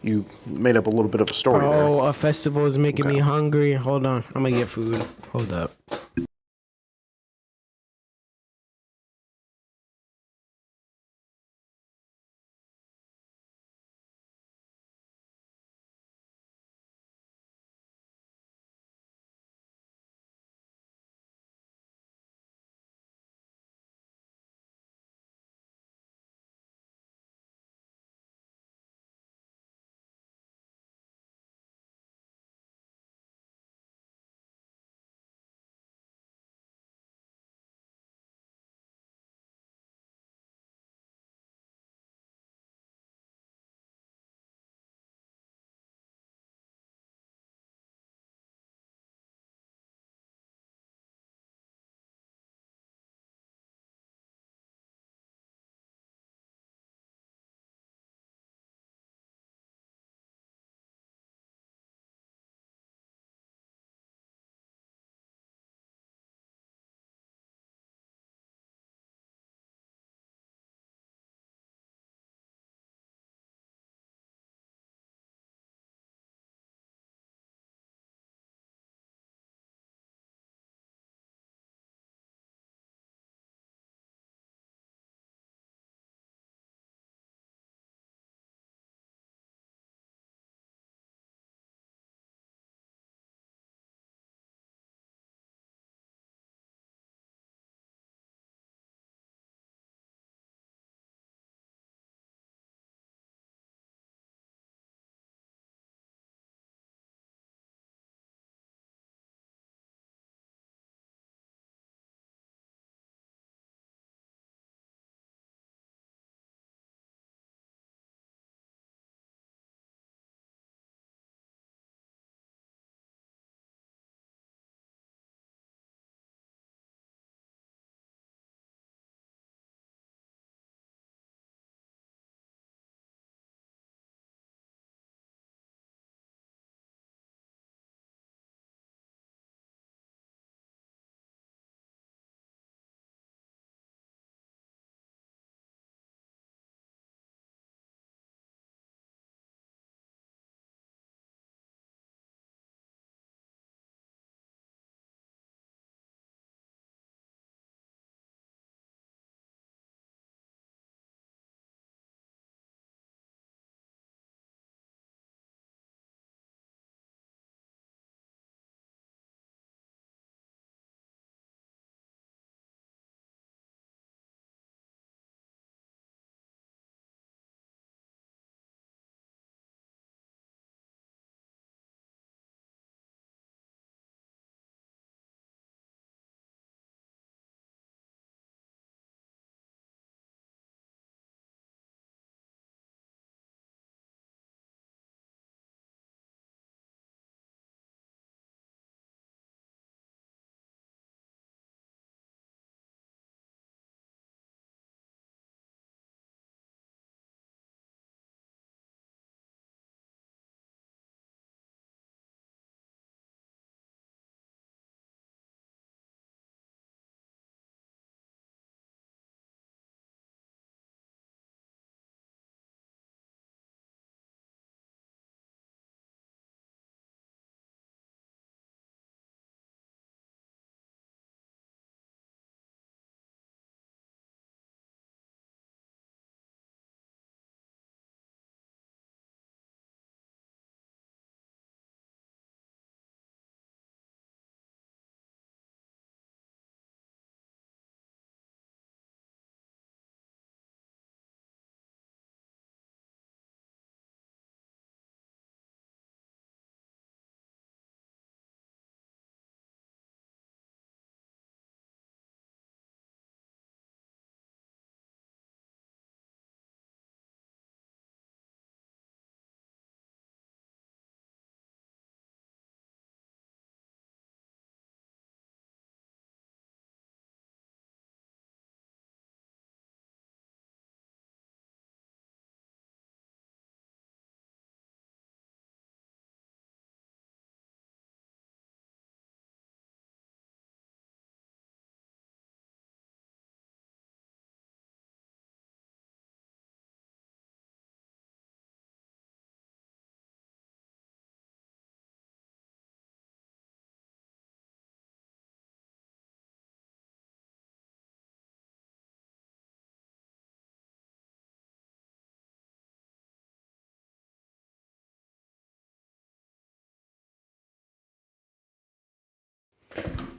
you made up a little bit of a story there. Oh, a festival is making me hungry. Hold on, I'm gonna get food. Hold up.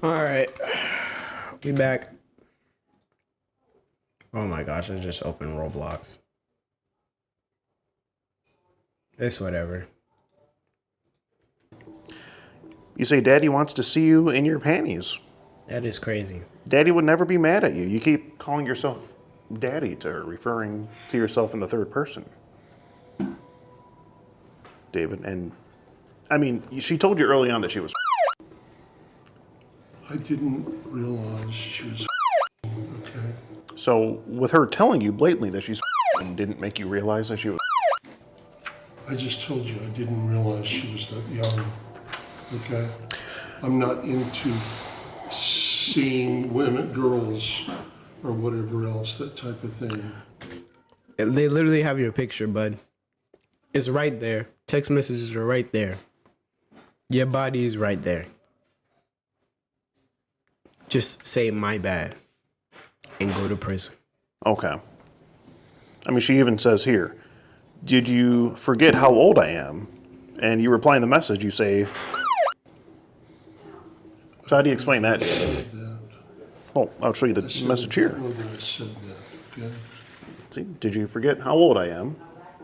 Alright. We back. Oh my gosh, I just opened Roblox. It's whatever. You say Daddy wants to see you in your panties. That is crazy. Daddy would never be mad at you. You keep calling yourself Daddy to her, referring to yourself in the third person. David, and I mean, she told you early on that she was. I didn't realize she was okay. So, with her telling you blatantly that she's didn't make you realize that she was. I just told you I didn't realize she was that young. Okay? I'm not into seeing women, girls, or whatever else, that type of thing. They literally have your picture, bud. It's right there. Text messages are right there. Your body is right there. Just say my bad and go to prison. Okay. I mean, she even says here, did you forget how old I am? And you reply in the message, you say, so how do you explain that? Oh, I'll show you the message here. I said that, okay? See, did you forget how old I am?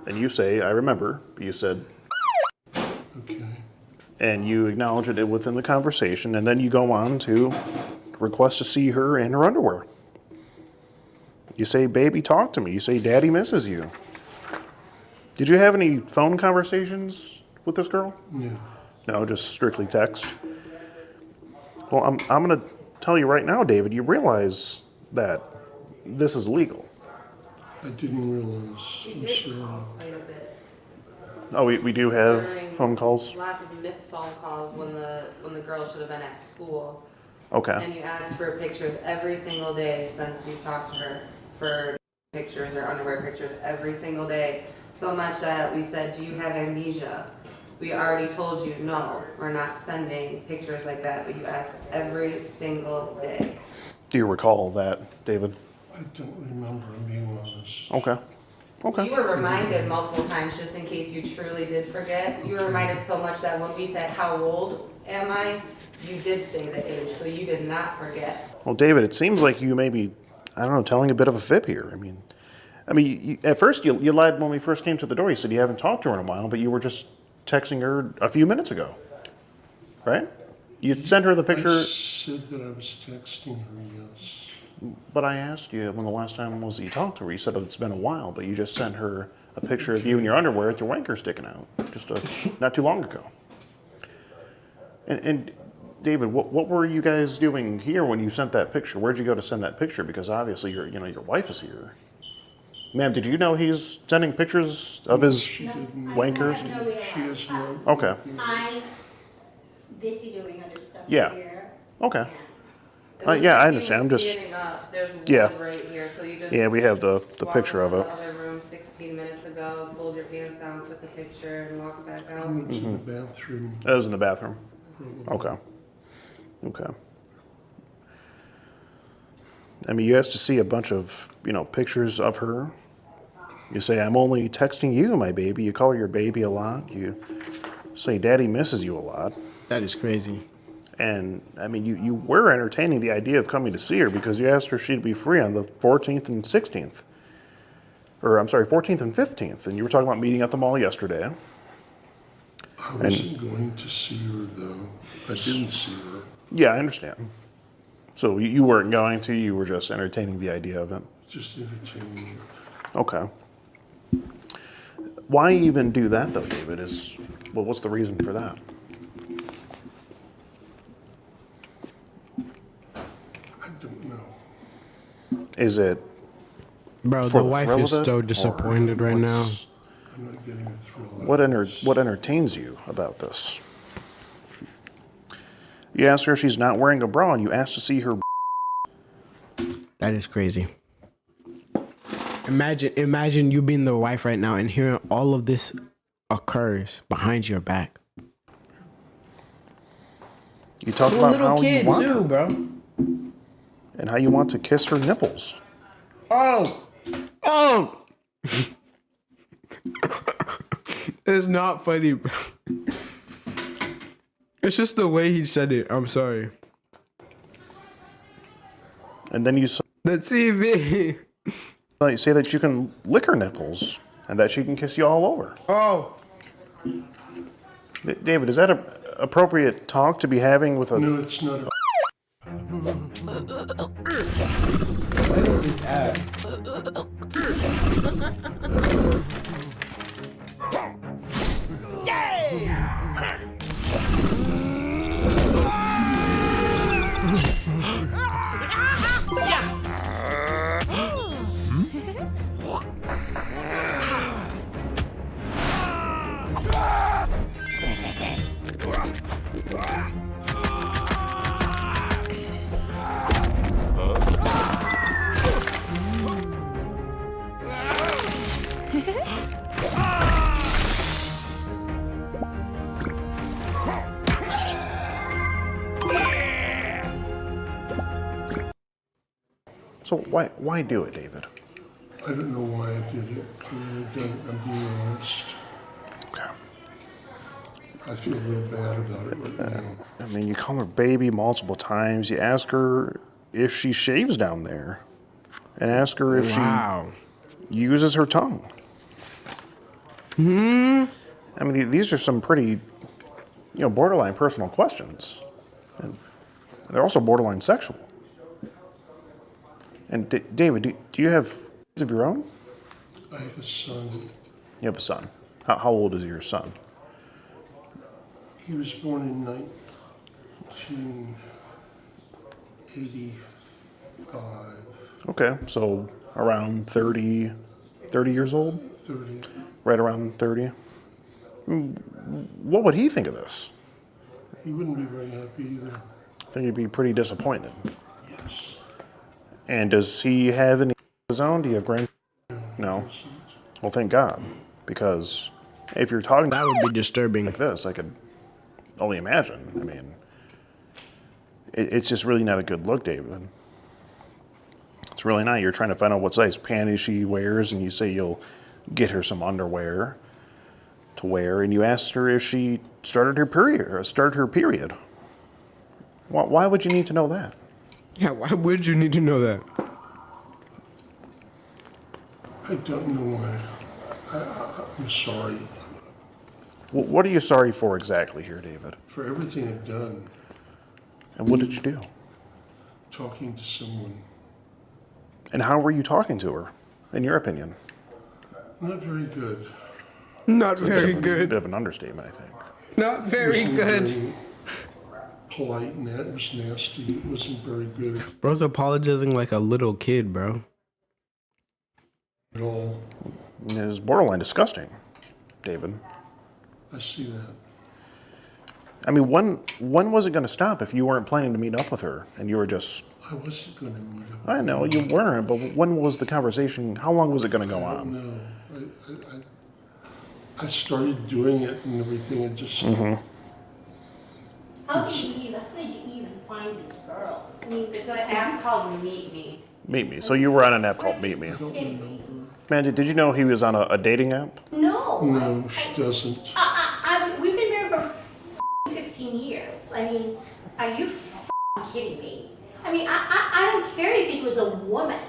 And you say, I remember. You said, Okay. and you acknowledge it within the conversation, and then you go on to request to see her in her underwear. You say, baby, talk to me. You say, Daddy misses you. Did you have any phone conversations with this girl? Yeah. No, just strictly text. Well, I'm going to tell you right now, David, you realize that this is legal. I didn't realize. I'm sorry. Quite a bit. Oh, we do have During phone calls? Lots of missed phone calls when the girl should have been at school. Okay. And you asked for pictures every single day since you talked to her for pictures or underwear pictures every single day. So much that we said, do you have amnesia? We already told you, no, we're not sending pictures like that, but you asked every single day. Do you recall that, David? I don't remember, I'm being honest. Okay. Okay. You were reminded multiple times just in case you truly did forget. You were reminded so much that when we said, how old am I? You did say the age, so you did not forget. Well, David, it seems like you may be, I don't know, telling a bit of a fib here. I mean, at first you lied when we first came to the door. You said you haven't talked to her in a while, but you were just texting her a few minutes ago, right? You sent her the picture. I said that I was texting her, yes. But I asked you when the last time was that you talked to her. You said it's been a while, but you just sent her a picture of you in your underwear with your wanker sticking out, just not too long ago. And David, what were you guys doing here when you sent that picture? Where'd you go to send that picture? Because obviously your wife is here. Ma'am, did you know he's sending pictures of his wankers? She is no. Okay. I'm busy doing other stuff Yeah. here. Okay. Yeah, I understand. I'm just. There's Yeah. wood right here, so you just Yeah, we have the walked picture of into it. the other room 16 minutes ago, pulled your pants down, took a picture, and walked back I out. went to the bathroom. That was in the bathroom. Okay. Okay. I mean, you asked to see a bunch of, pictures of her. You say, I'm only texting you, my baby. You call her your baby a lot. You say, Daddy misses you a lot. That is crazy. And, I mean, you were entertaining the idea of coming to see her because you asked her if she'd be free on the 14th and 16th. Or, I'm sorry, 14th and 15th. And you were talking about meeting at the mall yesterday. I wasn't going to see her, though. I didn't see her. Yeah, I understand. So you weren't going to, you were just entertaining the idea of it? Just entertaining her. Okay. Why even do that, though, David? What's the reason for that? I don't know. Is it Bro, for the wife thrill is of it, so or disappointed right now. I'm not getting a thrill. What entertains you about this? You asked her if she's not wearing a bra, and you asked to see her. That is crazy. Imagine you being the wife right now and hearing all of this occurs behind your back. You talk You're about a little how kid you want too, her, bro. and how you want to kiss her nipples. Oh. It's not funny, bro. It's just the way he said it. I'm sorry. And then you say The TV. you say that you can lick her nipples and that she can kiss you all over. Oh. David, is that a appropriate talk to be having with a... No, it's not. What is this app? So why do it, David? I don't know why I did it. I really don't. I'm being honest. Okay. I feel real bad about it right now. I mean, you call her baby multiple times. You ask her if she shaves down there. And ask her if she uses her tongue. I mean, these are some pretty, borderline personal questions. And they're also borderline sexual. And David, do you have kids of your own? I have a son. You have a son. How old is your son? He was born in 1985. Okay, so around 30 years old? 30. Right around 30? What would he think of this? He wouldn't be very happy either. I think he'd be pretty disappointed. Yes. And does he have any of his own? Do you have grandchildren? No. Well, thank God. Because if you're talking... That would be disturbing. Like this, I could only imagine. I mean, it's just really not a good look, David. It's really not. You're trying to find out what size panties she wears, and you say you'll get her some underwear to wear, and you asked her if she started her period. Why would you need to know that? Yeah, why would you need to know that? I don't know why. I'm sorry. What are you sorry for exactly here, David? For everything I've done. And what did you do? Talking to someone. And how were you talking to her, in your opinion? Not very good. Not very good. A bit of an understatement, I think. Not very good. Very polite, and that was nasty. It wasn't very good Bro's apologizing like a little kid, bro. at all. It was borderline disgusting, David. I see that. I mean, when was it going to stop if you weren't planning to meet up with her and you were just... I wasn't going to meet up. I know, you weren't, but when was the conversation, how long was it going to go on? No, I started doing it and everything, and just... How did you even find this girl? I mean, It's an app called Meet Me. Meet Me. So you were on an app called Meet Me. Mandy, did you know he was on a dating app? No. No, she doesn't. We've been married for 15 years. I mean, are you kidding me? I mean, I don't care if it was a woman.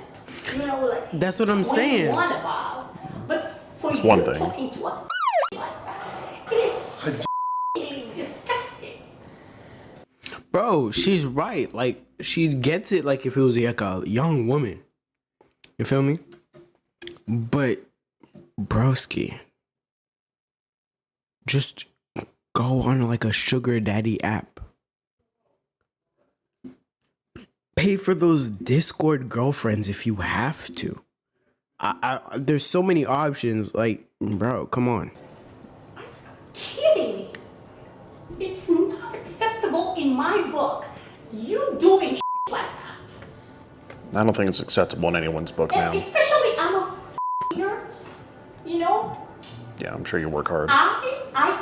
Like That's what I'm saying. About, but for It's you one thing. talking to a like that, it is disgusting. Bro, she's right. Like, she gets it like if it was like a young woman. You feel me? But, broski, just go on like a sugar daddy app. Pay for those Discord girlfriends if you have to. There's so many options. Like, bro, come on. Kidding me? It's not acceptable in my book. You doing like that. I don't think it's acceptable in anyone's book, And ma'am. especially I'm a nurse. Yeah, I'm sure you work hard. I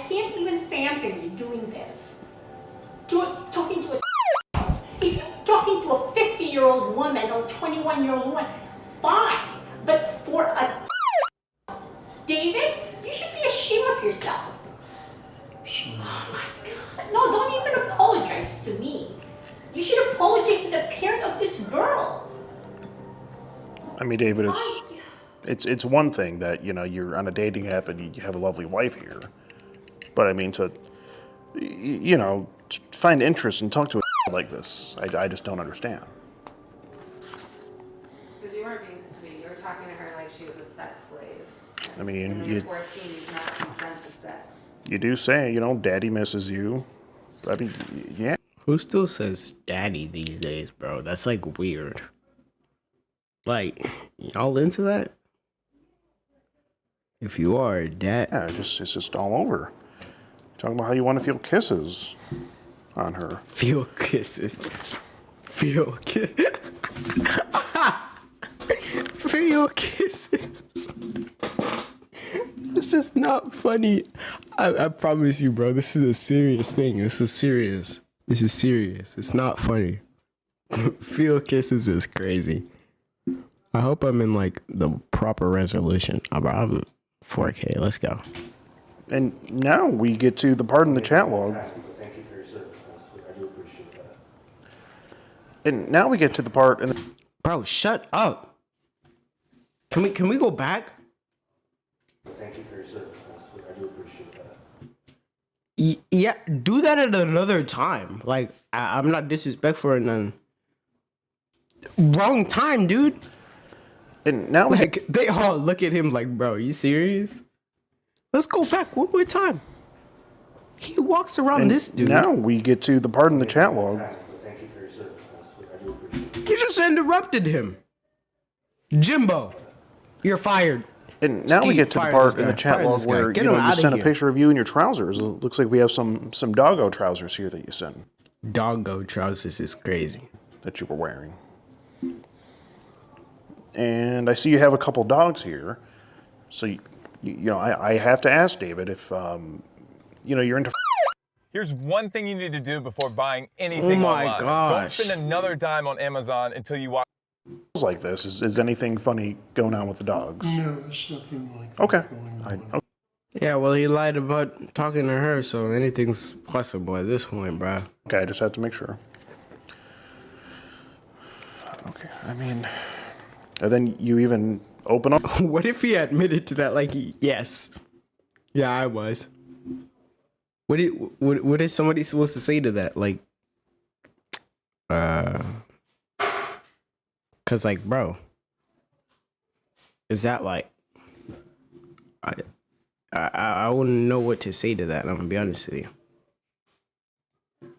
can't even fathom you doing this. Talking to a if you're talking to a 50-year-old woman or 21-year-old woman, fine. But for a David, you should be ashamed of yourself. Oh my God. No, don't even apologize to me. You should apologize to the parent of this I mean, David, it's one thing that, you know, you're on a dating app and you have a lovely wife here. But I mean, to, you know, find interest and talk to a like this, I just don't understand. Because you weren't being sweet. You were talking to her like she was a sex slave. I mean, and when you're 14, you do not consent to sex. You do say, you know, daddy misses you. I mean, yeah. Who still says daddy these days, bro? That's like weird. Like, y'all into that? If you are, dad. Yeah, it's just all over. Talking about how you want to feel kisses on her. Feel kisses. Feel kisses. Feel kisses. This is not funny. I promise you, bro. This is a serious thing. This is serious. This is serious. It's not funny. Feel kisses is crazy. I hope I'm in like the proper resolution. I'm 4K. Let's go. And now we get to the part in the chat log. Thank you for your service, miss. I do appreciate that. And now we get to the part in the... Bro, shut up. Can we go back? Thank you for your service, miss. I do appreciate that. Yeah, do that at another time. Like, I'm not disrespectful or nothing. Wrong time, dude. And now like they all look at him like, bro, are you serious? Let's go back one more time. He walks around this dude. Now we get to the part in the chat log. Thank you for your service, miss. I do appreciate it. You just interrupted him. Jimbo, you're fired. And now we get to the part in the chat log where you know you sent a here. picture of you in your trousers. It looks like we have some doggo trousers here that you sent. Doggo trousers is crazy. That you were wearing. And I see you have a couple dogs here. So, you know, I have to ask David if, you know, you're into... Here's one thing you need to do before buying anything my online. gosh. Don't spend another dime on Amazon until you watch... like this. Is anything funny going on with the dogs? No, there's nothing like that Okay. going on. Yeah, well, he lied about talking to her, so anything's possible at this point, bro. Okay, I just had to make sure. Okay, I mean... And then you even open up... What if he admitted to that? Like, yes. Yeah, I was. What is somebody supposed to say to that? Like, cause like, bro, is that like, I wouldn't know what to say to that. I'm gonna be honest with you.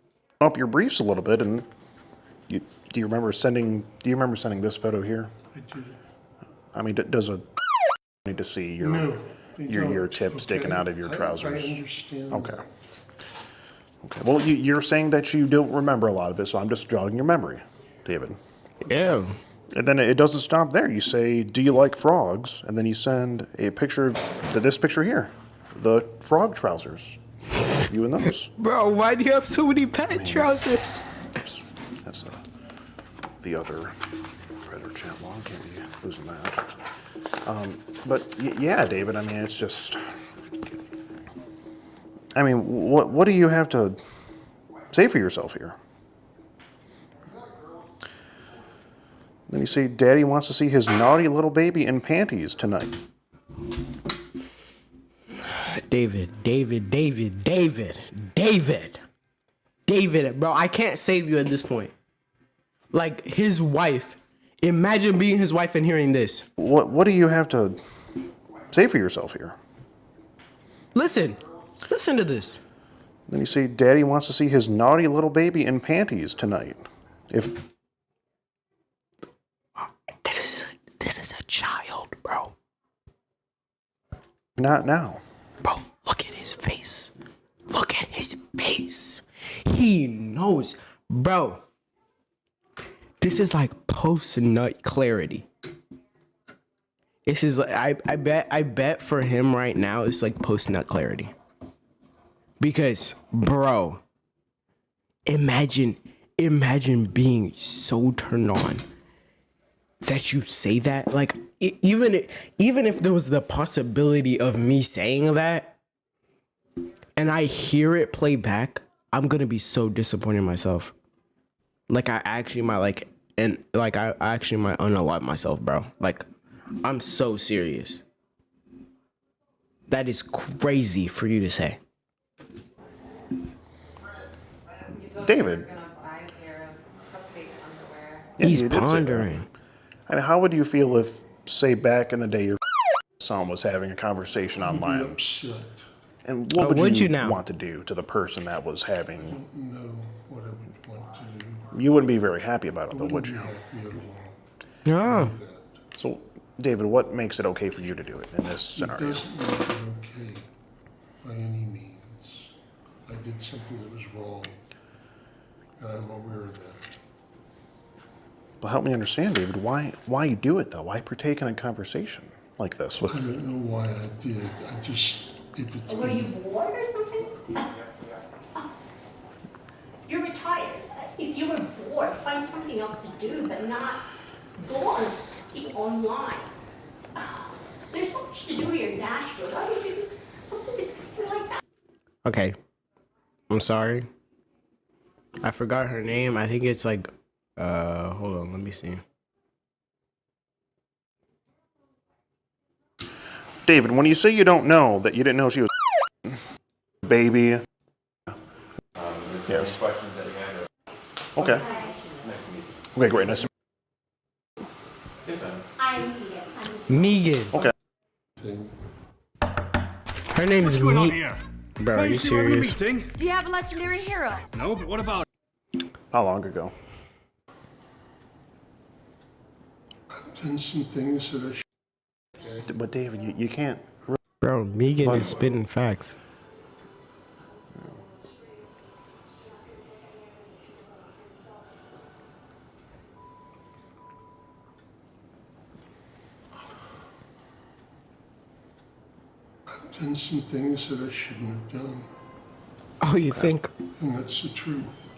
Up your briefs a little bit, and do you remember sending this photo here? I did. I mean, does a need to see your tip sticking out of your trousers? I understand. Okay. Okay. Well, you're saying that you don't remember a lot of it, so I'm just jogging your memory, David. Yeah. And then it doesn't stop there. You say, "Do you like frogs?" And then you send a picture to this picture here, the frog trousers. You and those. Bro, why do you have so many pet trousers? That's the other Predator chat log. Can't be losing that. But yeah, David. I mean, it's just. I mean, what do you have to say for yourself here? Then you say, "Daddy wants to see his naughty little baby in panties tonight." David, bro, I can't save you at this point. Like, his wife, imagine being his wife and hearing this. What do you have to say for yourself here? Listen to this. Then you say, "Daddy wants to see his naughty little baby in panties tonight." If this is a child, bro. Not now. Bro, look at his face. Look at his face. He knows, bro. This is like post-nut clarity. This is like, I bet for him right now it's like post-nut clarity. Because, bro, imagine being so turned on that you say that. Like, even if there was the possibility of me saying that and I hear it play back, I'm gonna be so disappointed in myself. Like, I actually might like And like I actually might unalive myself, bro. Like I'm so serious. That is crazy for you to say. David. Yeah, He's you did say that. pondering. I mean, how would you feel if, say, back in the day, your son was having a conversation online? Upset. And what Oh, would would you you now? want to do to the person that was having? know what I would want to do. You wouldn't be very happy about it, though, would you? Oh. So, David, what makes it okay for you to do it in this It scenario? doesn't make it okay by any means. I did something that was wrong, and I'm aware of that. Well, help me understand, David. Why you do it though? Why partake in a conversation like this? I don't know why I did. I just, if it's Were you bored or something? You're retired. If you were bored, find something else to do, but not go on, keep online. There's so much to do here in Nashville. Why would you do something disgusting like that? Okay. I'm sorry. I forgot her name. I think it's like hold on, let me see. David, when you say you don't know, that you didn't know she was baby. Yes. Okay. Okay, great. Nice to Megan. Okay. Her name is What's going on Megan. here? Bro, are you serious? Do you have a legendary hero? No, but what about? How long ago? I've done some things that I should. But David, you can't. Bro, Megan is spitting facts. I've done some things that I shouldn't have done, Oh, you think? and that's the truth.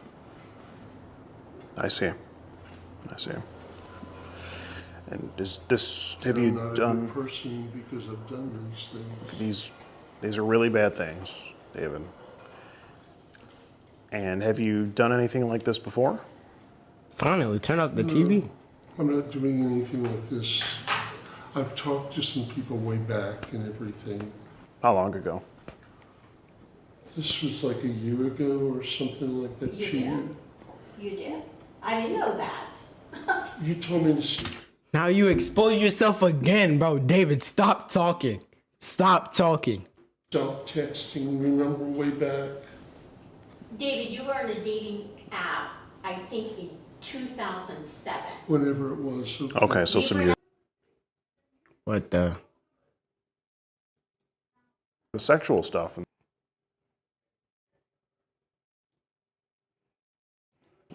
I see. I see. And is this? Have I'm you not a done good person because I've done these things. these are really bad things, David. And have you done anything like this before? Finally, turn up the TV. I'm not doing anything like this. I've talked to some people way back and everything. How long ago? This was like a year ago or something like that. You did? You did? I didn't know that. You told me to. Now you expose yourself again, bro. David, stop talking. Stop talking. Stop texting. Remember way back? David, you were on a dating app, I think in 2007. Whenever it was. Okay, so some years. What the? The sexual stuff.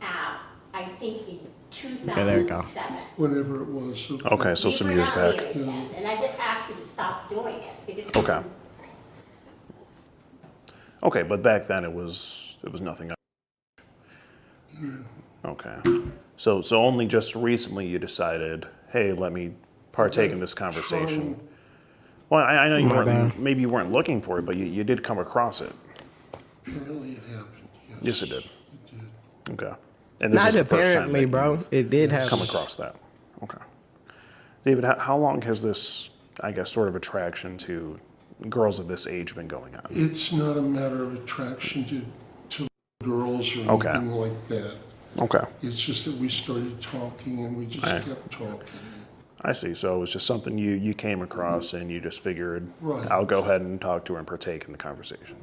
App, I think in 2007. Okay, there we go. Whenever it was. Okay, so some We years were not back. married then, and I just asked you to stop doing it because. Okay. Okay, but back then it was nothing. Okay. So only just recently you decided, hey, let me partake in this conversation. Well, I know you My weren't, bad. maybe you weren't looking for it, but you did come across it. Apparently it happened. Yes, it did. It did. Okay. And this Not is the first time apparently, that bro. you've It did happen. come across that. Okay. David, how long has this, I guess, sort of attraction to girls of this age been going on? It's not a matter of attraction to girls or Okay. anything like that. Okay. It's just that we started talking and we just Right. kept talking. I see. So it was just something you came across and you just figured, Right. I'll go ahead and talk to her and partake in the conversation.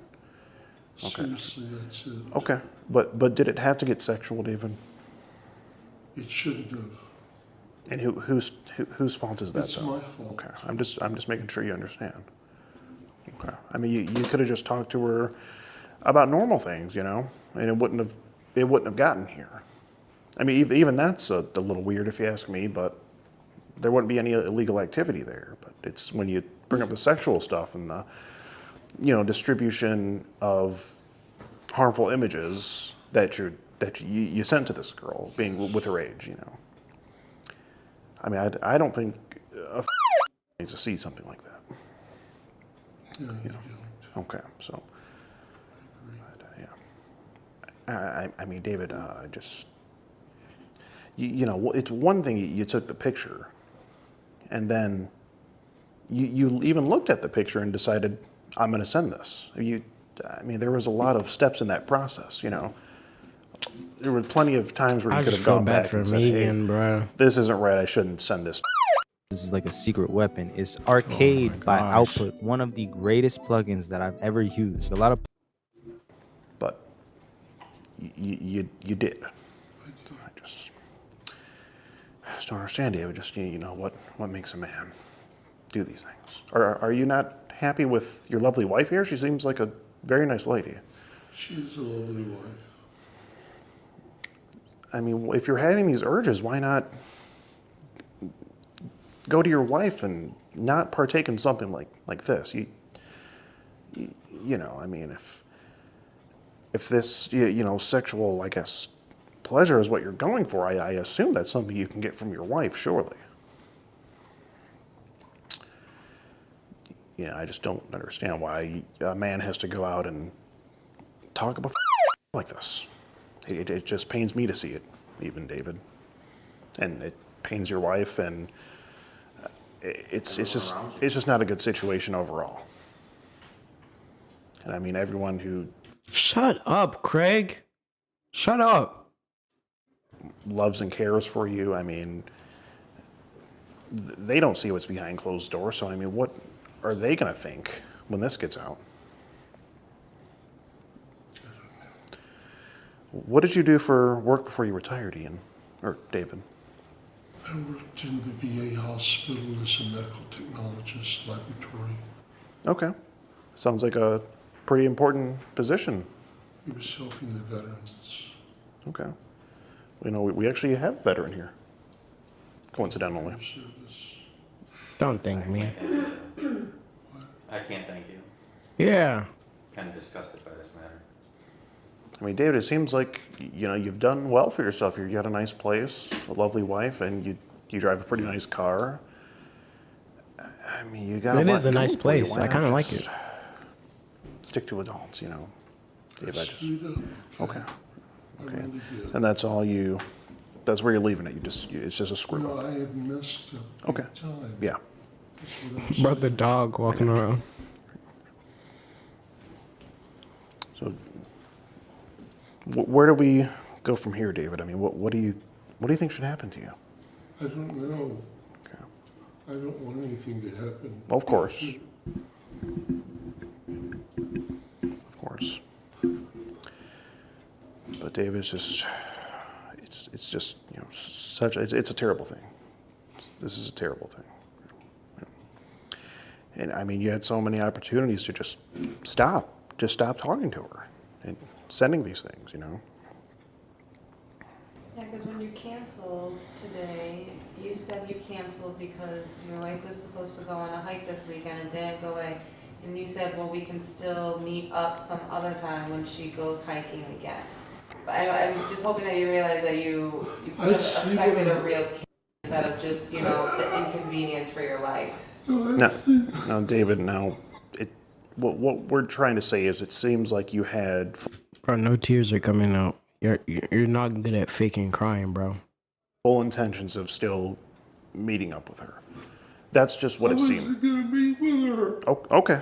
Okay. Seriously, that's it. Okay. But did it have to get sexual, David? It shouldn't have. And whose fault is that? It's though? my fault. Okay. I'm just making sure you understand. Okay. I mean, you could have just talked to her about normal things, you know, and it wouldn't have gotten here. I mean, even that's a little weird if you ask me, but there wouldn't be any illegal activity there. But it's when you bring up the sexual stuff and the, distribution of harmful images that you sent to this girl, being with her age, you know. I mean, I don't think a needs to see something like that. No, you don't. Okay, so. Yeah. I mean, David, you know, it's one thing you took the picture, and then you even looked at the picture and decided, I'm going to send this. I mean, there was a lot of steps in that process, you know. There were plenty of times where you could have gone back and said, Megan, bro. This isn't right, I shouldn't send this. This is like a secret weapon. It's Arcade by Output, one of the greatest plugins that I've ever used. A lot of... But you did. I just don't understand, David. Just, you know, what makes a man do these things? Are you not happy with your lovely wife here? She seems like a very nice lady. She's a lovely wife. I mean, if you're having these urges, why not go to your wife and not partake in something like this? You know, I mean, if this, you know, sexual, I guess, pleasure is what you're going for, I assume that's something you can get from your wife, surely. You know, I just don't understand why a man has to go out and talk about like this. It just pains me to see it, even, David. And it pains your wife, and it's just not a good situation overall. And I mean, everyone who... Shut up, Craig. Shut up. Loves and cares for you, I mean, they don't see what's behind closed doors, so I mean, what are they going to think when this gets out? What did you do for work before you retired, Ian? Or David? I worked in the VA hospital as a medical technologist laboratory. Okay. Sounds like a pretty important position. He was helping the veterans. Okay. You know, we actually have a veteran here, coincidentally. Don't thank me. I can't thank you. Yeah. Kind of disgusted by this matter. I mean, David, it seems like, you know, you've done well for yourself. You got a nice place, a lovely wife, and you drive a pretty nice car. I mean, you got. It is a nice place. I kind of like it. Stick to adults, you know. Dave, I just. Okay. Okay. Really did. And that's all you. That's where you're leaving it. It's just a screw No, up. I have messed up. Okay. Time. Yeah. Brought the dog walking around. So, where do we go from here, David? I mean, what do you think should happen to you? I don't know. Okay. I don't want anything to happen. Of course. Of course. But David, it's just, you know, it's a terrible thing. This is a terrible thing. And I mean, you had so many opportunities to just stop talking to her and sending these things, you know. Yeah, because when you canceled today, you said you canceled because your wife was supposed to go on a hike this weekend and didn't go away. And you said, well, we can still meet up some other time when she goes hiking again. But I'm just hoping that you realize that you could have affected a real kid instead of just, you know, the inconvenience for your life. No, David, now, what we're trying to say is it seems like you had... Bro, no tears are coming out. You're not good at faking crying, bro. Full intentions of still meeting up with her. That's just what it seemed. I wasn't going to meet with her. Oh, okay.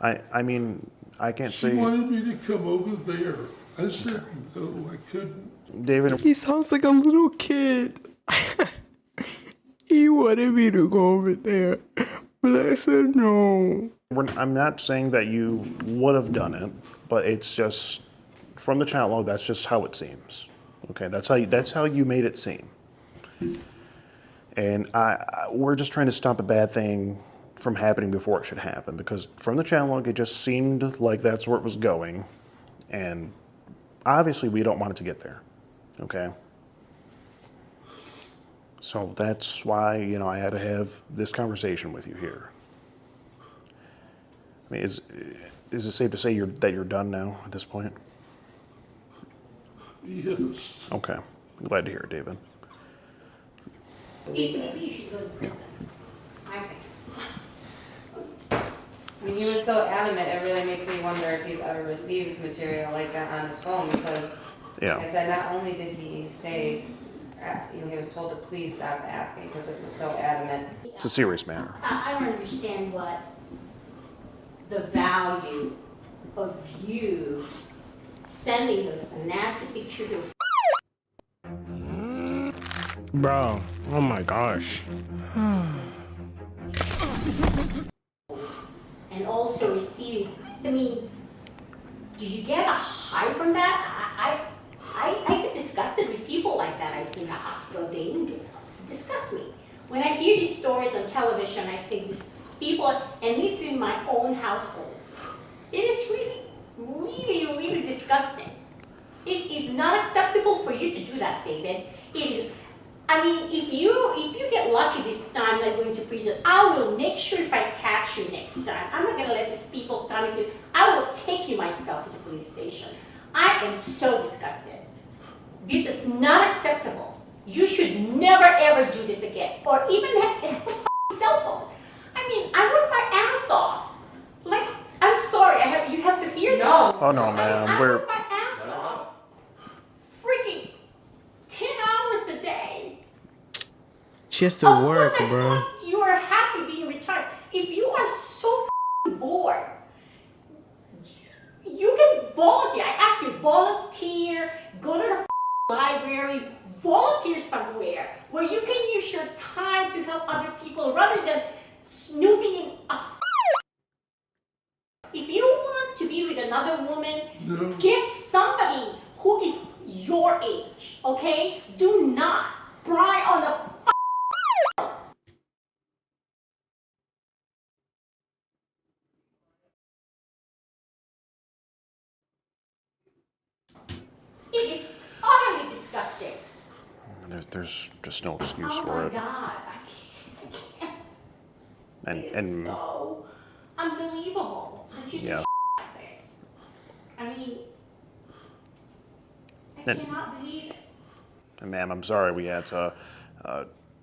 I mean, I can't She say... wanted me to come over there. I said, no, I couldn't. David... He sounds like a little kid. He wanted me to go over there, but I said no. I'm not saying that you would have done it, but it's just, from the chat log, that's just how it seems. Okay, that's how you made it seem. And we're just trying to stop a bad thing from happening before it should happen, because from the chat log, it just seemed like that's where it was going, and obviously we don't want it to get there. Okay. So that's why, you know, I had to have this conversation with you here. I mean, is it safe to say that you're done now at this point? Yes. Okay. I'm glad to hear it, David. Maybe you should go to prison. I think. I mean, he was so adamant, it really makes me wonder if he's ever received material like that on his phone, because Yeah. like I said, not only did he say he was told to please stop asking because it was so adamant. It's a serious matter. I don't understand what the value of you sending those nasty pictures to Bro, oh my gosh. and also receiving. I mean, do you get a high from that? I get disgusted with people like that I see in the hospital. They disgust me. When I hear these stories on television, I think these people, and it's in my own household. It is really, really, really disgusting. It is not acceptable for you to do that, David. It is. I mean, if you get lucky this time, like going to prison, I will make sure if I catch you next time. I'm not gonna let these people come into. I will take you myself to the police station. I am so disgusted. This is not acceptable. You should never ever do this again, or even have a cell phone. I mean, I work my ass off. Like, I'm sorry, you have to hear this. Oh no, ma'am. I We're work my ass off. Freaking 10 hours a day. She has to work, bro. You are happy being retired. If you are so bored, you can volunteer. I ask you, volunteer, go to the library, volunteer somewhere where you can use your time to help other people rather than snooping in a. If you want to be with another woman, get somebody who is your age, okay? Do not pry on the. It is utterly disgusting. there's just no excuse Oh for my it. God, I can't. And So unbelievable that you do yeah. like this. I mean, I And- cannot believe it. And ma'am, I'm sorry we had to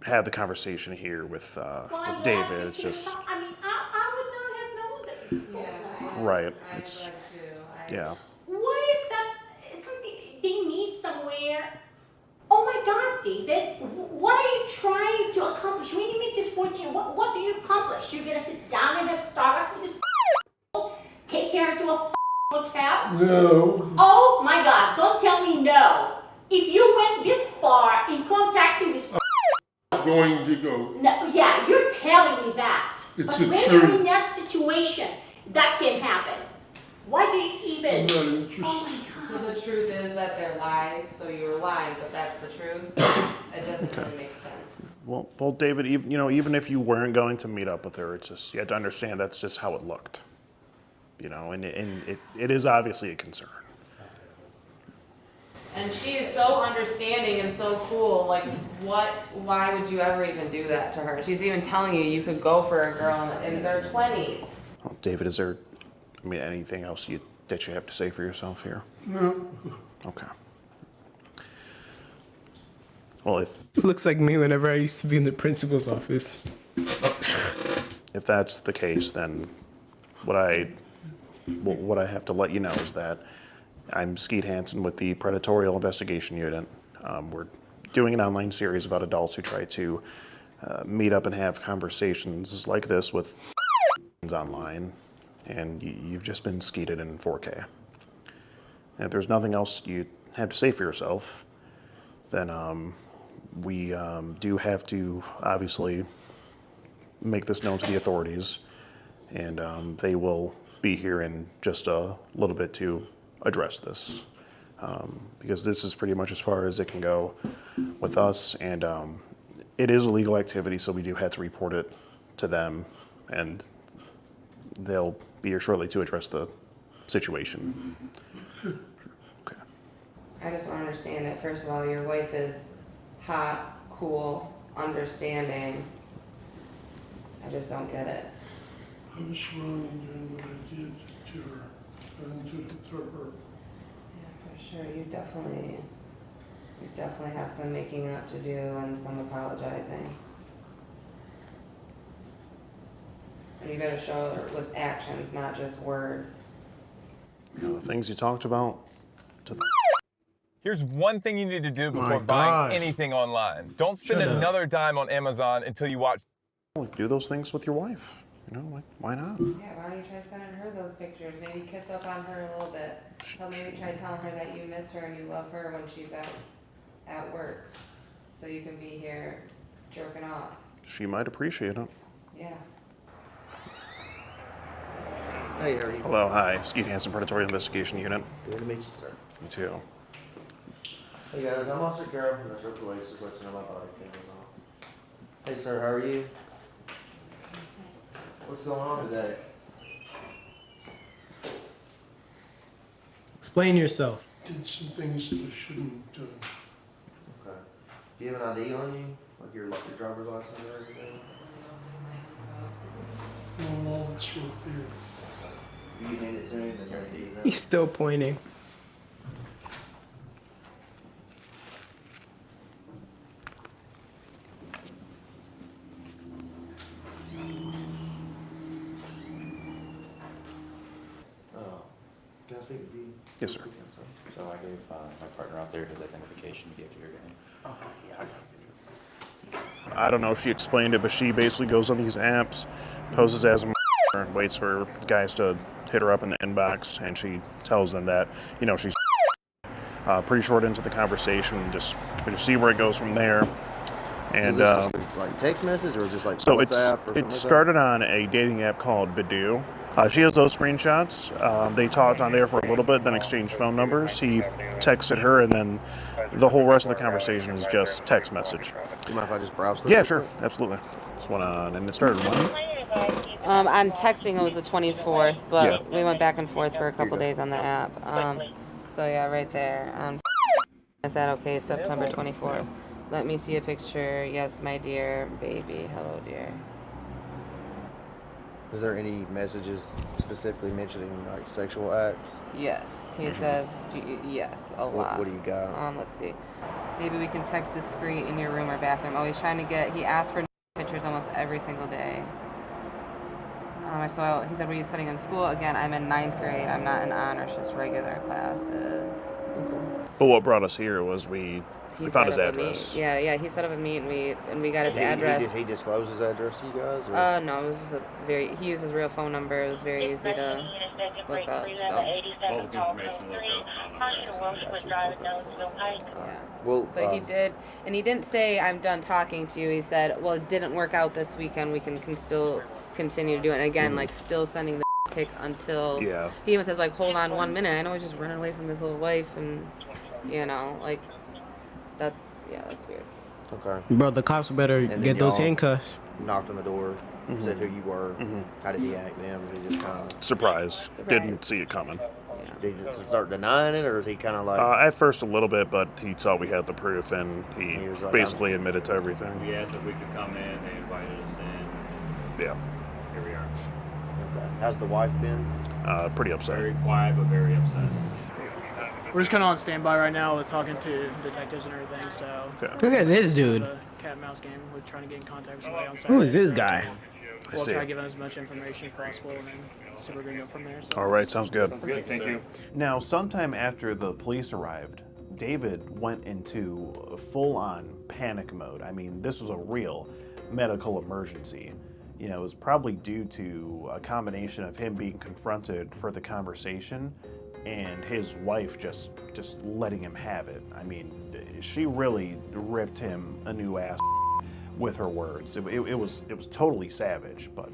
have the conversation here with David. It's just I mean, I would not have known that this is going on. right. It's yeah. What if that something they meet somewhere? Oh my God, David, what are you trying to accomplish? When you make this 14, what do you accomplish? You're gonna sit down and have Starbucks with this take her to a hotel? No. Oh my God, don't tell me no. If you went this far in contacting this I'm going to go. no, yeah, you're telling me that. It's but the when you're truth. in that situation, that can happen. Why do you even? I'm not interested. Oh my God. So the truth is that they're lies, so you were lying, but that's the truth. It doesn't really make sense. Well, David, even if you weren't going to meet up with her, it's just you have to understand that's just how it looked. And it is obviously a concern. And she is so understanding and so cool. Like, why would you ever even do that to her? She's even telling you could go for a girl in their 20s. Well, David, is there, anything else that you have to say for yourself here? No. Okay. Well, Looks like me whenever I used to be in the principal's office. if that's the case, then what I have to let you know is that I'm Skeet Hansen with the Predatorial Investigation Unit. We're doing an online series about adults who try to meet up and have conversations like this with online, and you've just been skeeted in 4K. And if there's nothing else you have to say for yourself, then we do have to obviously make this known to the authorities, and they will be here in just a little bit to address this, because this is pretty much as far as it can go with us, and it is a legal activity, so we do have to report it to them, and they'll be here shortly to address the situation. Okay. I just don't understand it. First of all, your wife is hot, cool, understanding. I just don't get it. I was wrong in doing what I did to her and to her. Yeah, for sure. You definitely have some making up to do and some apologizing. And you better show it with actions, not just words. The things you talked about. Here's one thing you need to do before My buying gosh. anything online. Don't spend Shut up. another dime on Amazon until you watch. Do those things with your wife. You know, like, why not? Yeah, why don't you try sending her those pictures? Maybe kiss up on her a little bit. Maybe try telling her that you miss her and you love her when she's at work. So you can be here jerking off. She might appreciate it. Yeah. Hey, how are you? Hello, hi. Skeet Hansen, Predatory Investigation Unit. Good to meet you, sir. You too. Hey guys, I'm Officer Carroll from the Metro Police. Just let you know my body cameras on. Hey sir, how are you? What's going on today? Explain yourself. Did some things that I shouldn't have done. Okay. Do you have an ID on you? Like your driver's license or anything? No, it's right there. You hand it to me, then your ID is there. He's still pointing. Can I speak with you? Yes, sir. So I gave my partner out there his identification to give to your game. Oh, yeah, I don't know if she explained it, but she basically goes on these apps, poses as a and waits for guys to hit her up in the inbox, and she tells them that, you know, she's pretty short into the conversation, and just we just see where it goes from there. And is this just like text message, or is this like so WhatsApp or it started on a dating app called Badoo. She has those screenshots. They talked on there for a little bit, then exchanged phone numbers. He texted her, and then the whole rest of the conversation is just text message. Do you mind if I just browse through? Yeah, sure, absolutely. Just went on, and it started when? On texting, it was the 24th, but Yeah. we went back and forth for a couple days on the app. So yeah, right there. I said, okay, September 24th. Let me see a picture. Yes, my dear baby. Hello, dear. Is there any messages specifically mentioning like sexual acts? Yes, he says, yes, a lot. What do you got? Let's see. Maybe we can text discreet in your room or bathroom. Oh, he's trying to get, he asked for pictures almost every single day. So he said, were you studying in school? Again, I'm in 9th grade. I'm not in honors, just regular classes. But what brought us here was we found his set up a address. meet. Yeah, he set up a meet and we got his address. Did he disclose his address to you guys? Or? No, it was just he used his real phone number. It was very easy to look up. So. All the information looked up. Yeah. Well, but he did, and he didn't say I'm done talking to you. He said, well, it didn't work out this weekend. We can still continue to do it. And again, like still sending the pic until he even says like, hold on 1 minute. I know he's just running away from his little wife, and like that's weird. Okay. Bro, the cops better And then get those y'all handcuffs. Knocked on the door, said who you were. How did he act then? Was he just kind of Surprise. Didn't see it coming. Did he just start denying it, or is he kind of like? At first a little bit, but he saw we had the proof, and he was like, basically admitted to everything. We asked if we could come in. They invited us in. Yeah. Here we are. Okay. How's the wife been? Pretty upset. Very quiet, but very upset. We're just kind of on standby right now with talking to detectives and everything, so... Look at this dude. Cat and mouse game. We're trying to get in contact with somebody on Saturday. Who is this guy? We'll try to give them as much information as possible and then see where we can go from there. So. All right, sounds good. Thank you. Now, sometime after the police arrived, David went into full-on panic mode. I mean, this was a real medical emergency. You know, it was probably due to a combination of him being confronted for the conversation and his wife just letting him have it. I mean, she really ripped him a new ass with her words. It was totally savage, but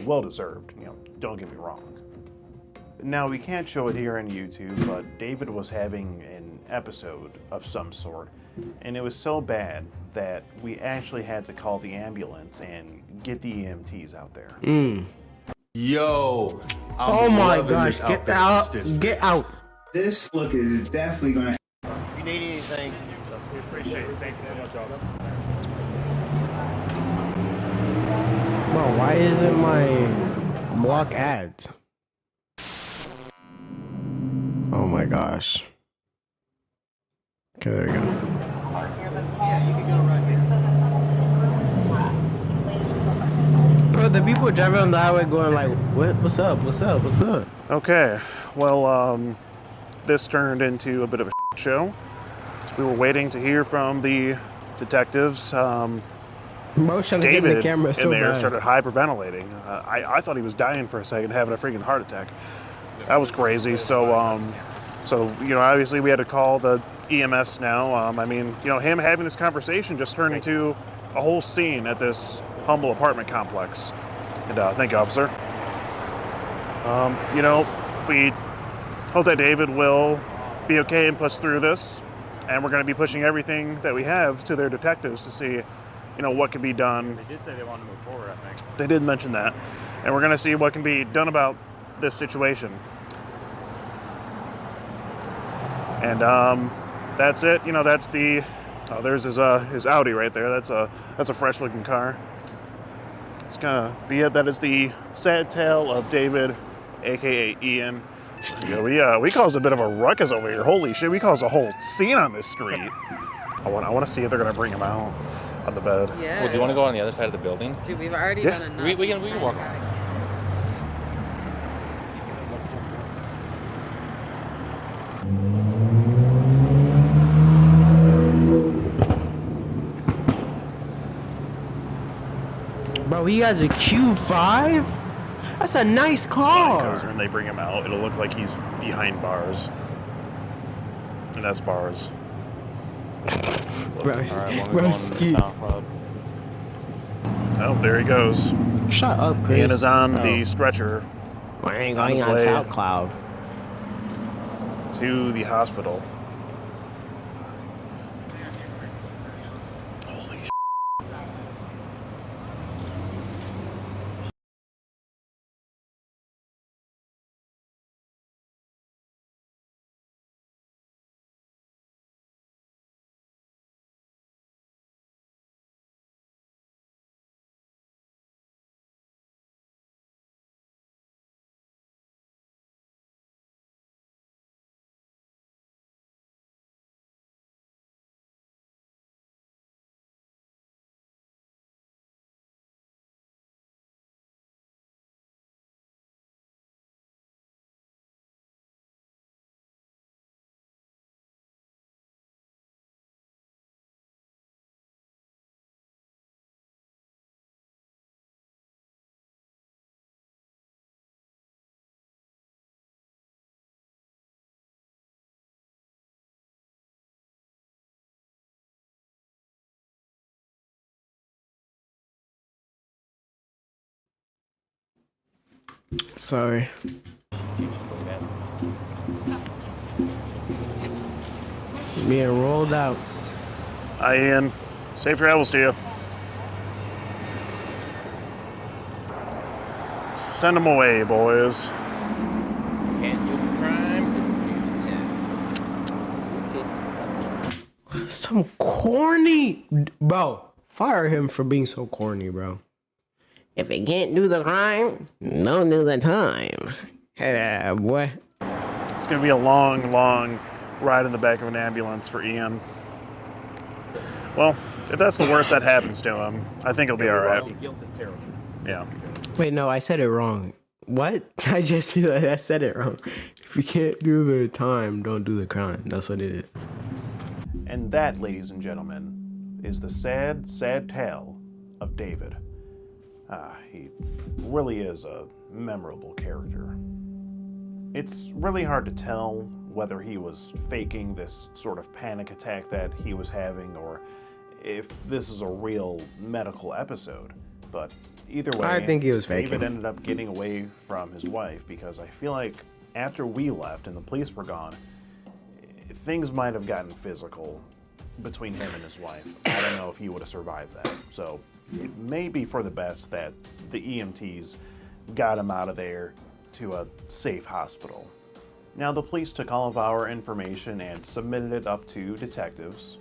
well deserved. You know, don't get me wrong. Now we can't show it here on YouTube, but David was having an episode of some sort, and it was so bad that we actually had to call the ambulance and get the EMTs out there. Yo, Oh my gosh, get out. Get out. This look is definitely gonna. If you need anything, We appreciate it. Thank you so much, Aldo. Bro, why isn't my block ads? Oh my gosh. Okay, there we go. yeah, you can go right here. Bro, the people driving on the highway going like, what's up? What's up? What's up? Okay, well, this turned into a bit of a show. So we were waiting to hear from the detectives. Bro, trying to get in David the camera so in there bad. started hyperventilating. I thought he was dying for a second, having a freaking heart attack. That was crazy. So, you know, obviously we had to call the EMS now. I mean, you know, him having this conversation just turned into a whole scene at this humble apartment complex. And thank you, officer. You know, we hope that David will be okay and push through this. And we're going to be pushing everything that we have to their detectives to see, you know, what can be done. They did say they wanted to move forward, I think. They did mention that. And we're going to see what can be done about this situation. And that's it. You know, that's the, there's his Audi right there. That's a fresh looking car. It's gonna be it. That is the sad tale of David, aka Ian. Yeah, we caused a bit of a ruckus over here. Holy shit, we caused a whole scene on this street. I want to see if they're gonna bring him out of the bed. Yeah. Well, do you want to go on the other side of the building? Dude, we've already done enough. We can walk on. Bro, he has a Q5? That's a nice car. Because when they bring him out, it'll look like he's behind bars. And that's bars. Bro, ski. Oh, there he goes. Shut up, Chris. Ian is on the stretcher. I ain't going on SoundCloud. To the hospital. Holy shit. Sorry. Being rolled out. Hi, Ian. Safe travels to you. Send them away, boys. Can't do the crime. Some corny. Bro, fire him for being so corny, bro. If he can't do the crime, don't do the time. Boy. It's going to be a long, long ride in the back of an ambulance for Ian. Well, if that's the worst that happens to him, I think he'll be all right. Guilt is terrible. Yeah. Wait, no, I said it wrong. What? I just feel like I said it wrong. If you can't do the time, don't do the crime. That's what it is. And that, ladies and gentlemen, is the sad, sad tale of David. He really is a memorable character. It's really hard to tell whether he was faking this sort of panic attack that he was having or if this is a real medical episode. But either way, I think he was faking. David ended up getting away from his wife because I feel like after we left and the police were gone, things might have gotten physical between him and his wife. I don't know if he would have survived that. So it may be for the best that the EMTs got him out of there to a safe hospital. Now, the police took all of our information and submitted it up to detectives.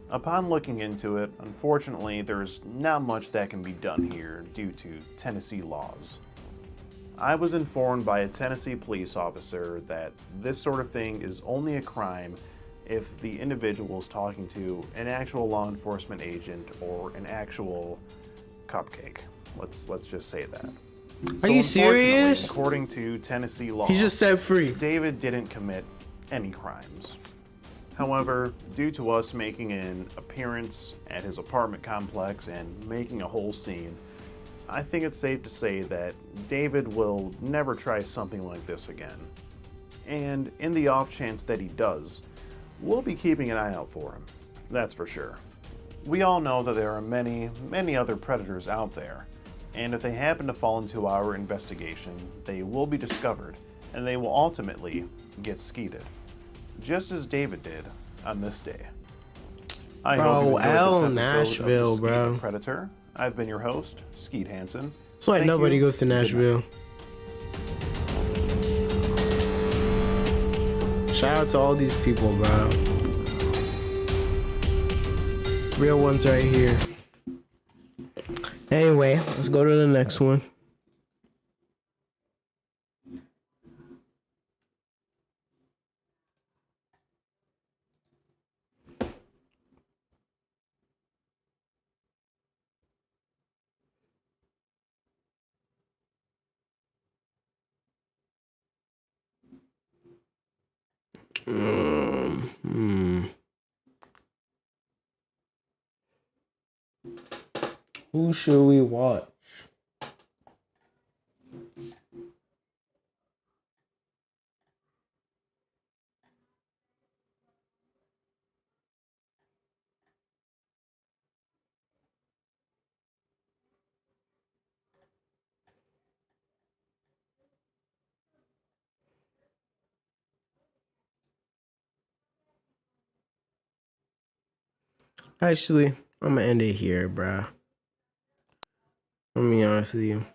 Upon looking into it, unfortunately, there's not much that can be done here due to Tennessee laws. I was informed by a Tennessee police officer that this sort of thing is only a crime if the individual is talking to an actual law enforcement agent or an actual cupcake. Let's just say that. Are you serious? According to Tennessee law, He's just set free. David didn't commit any crimes. However, due to us making an appearance at his apartment complex and making a whole scene, I think it's safe to say that David will never try something like this again. And in the off chance that he does, we'll be keeping an eye out for him, that's for sure. We all know that there are many, many other predators out there, and if they happen to fall into our investigation, they will be discovered, and they will ultimately get skeeted, just as David did on this day. I hope you enjoyed this episode Nashville, of the bro. Skeet Predator. I've been your host, Skeet Hansen. That's why Thank nobody you. goes to Good night. Nashville. Shout out to all these people, bro. Real ones right here. Anyway, let's go to the next one. Who should we watch? Actually, I'm gonna end it here, bruh. Let me be honest with you.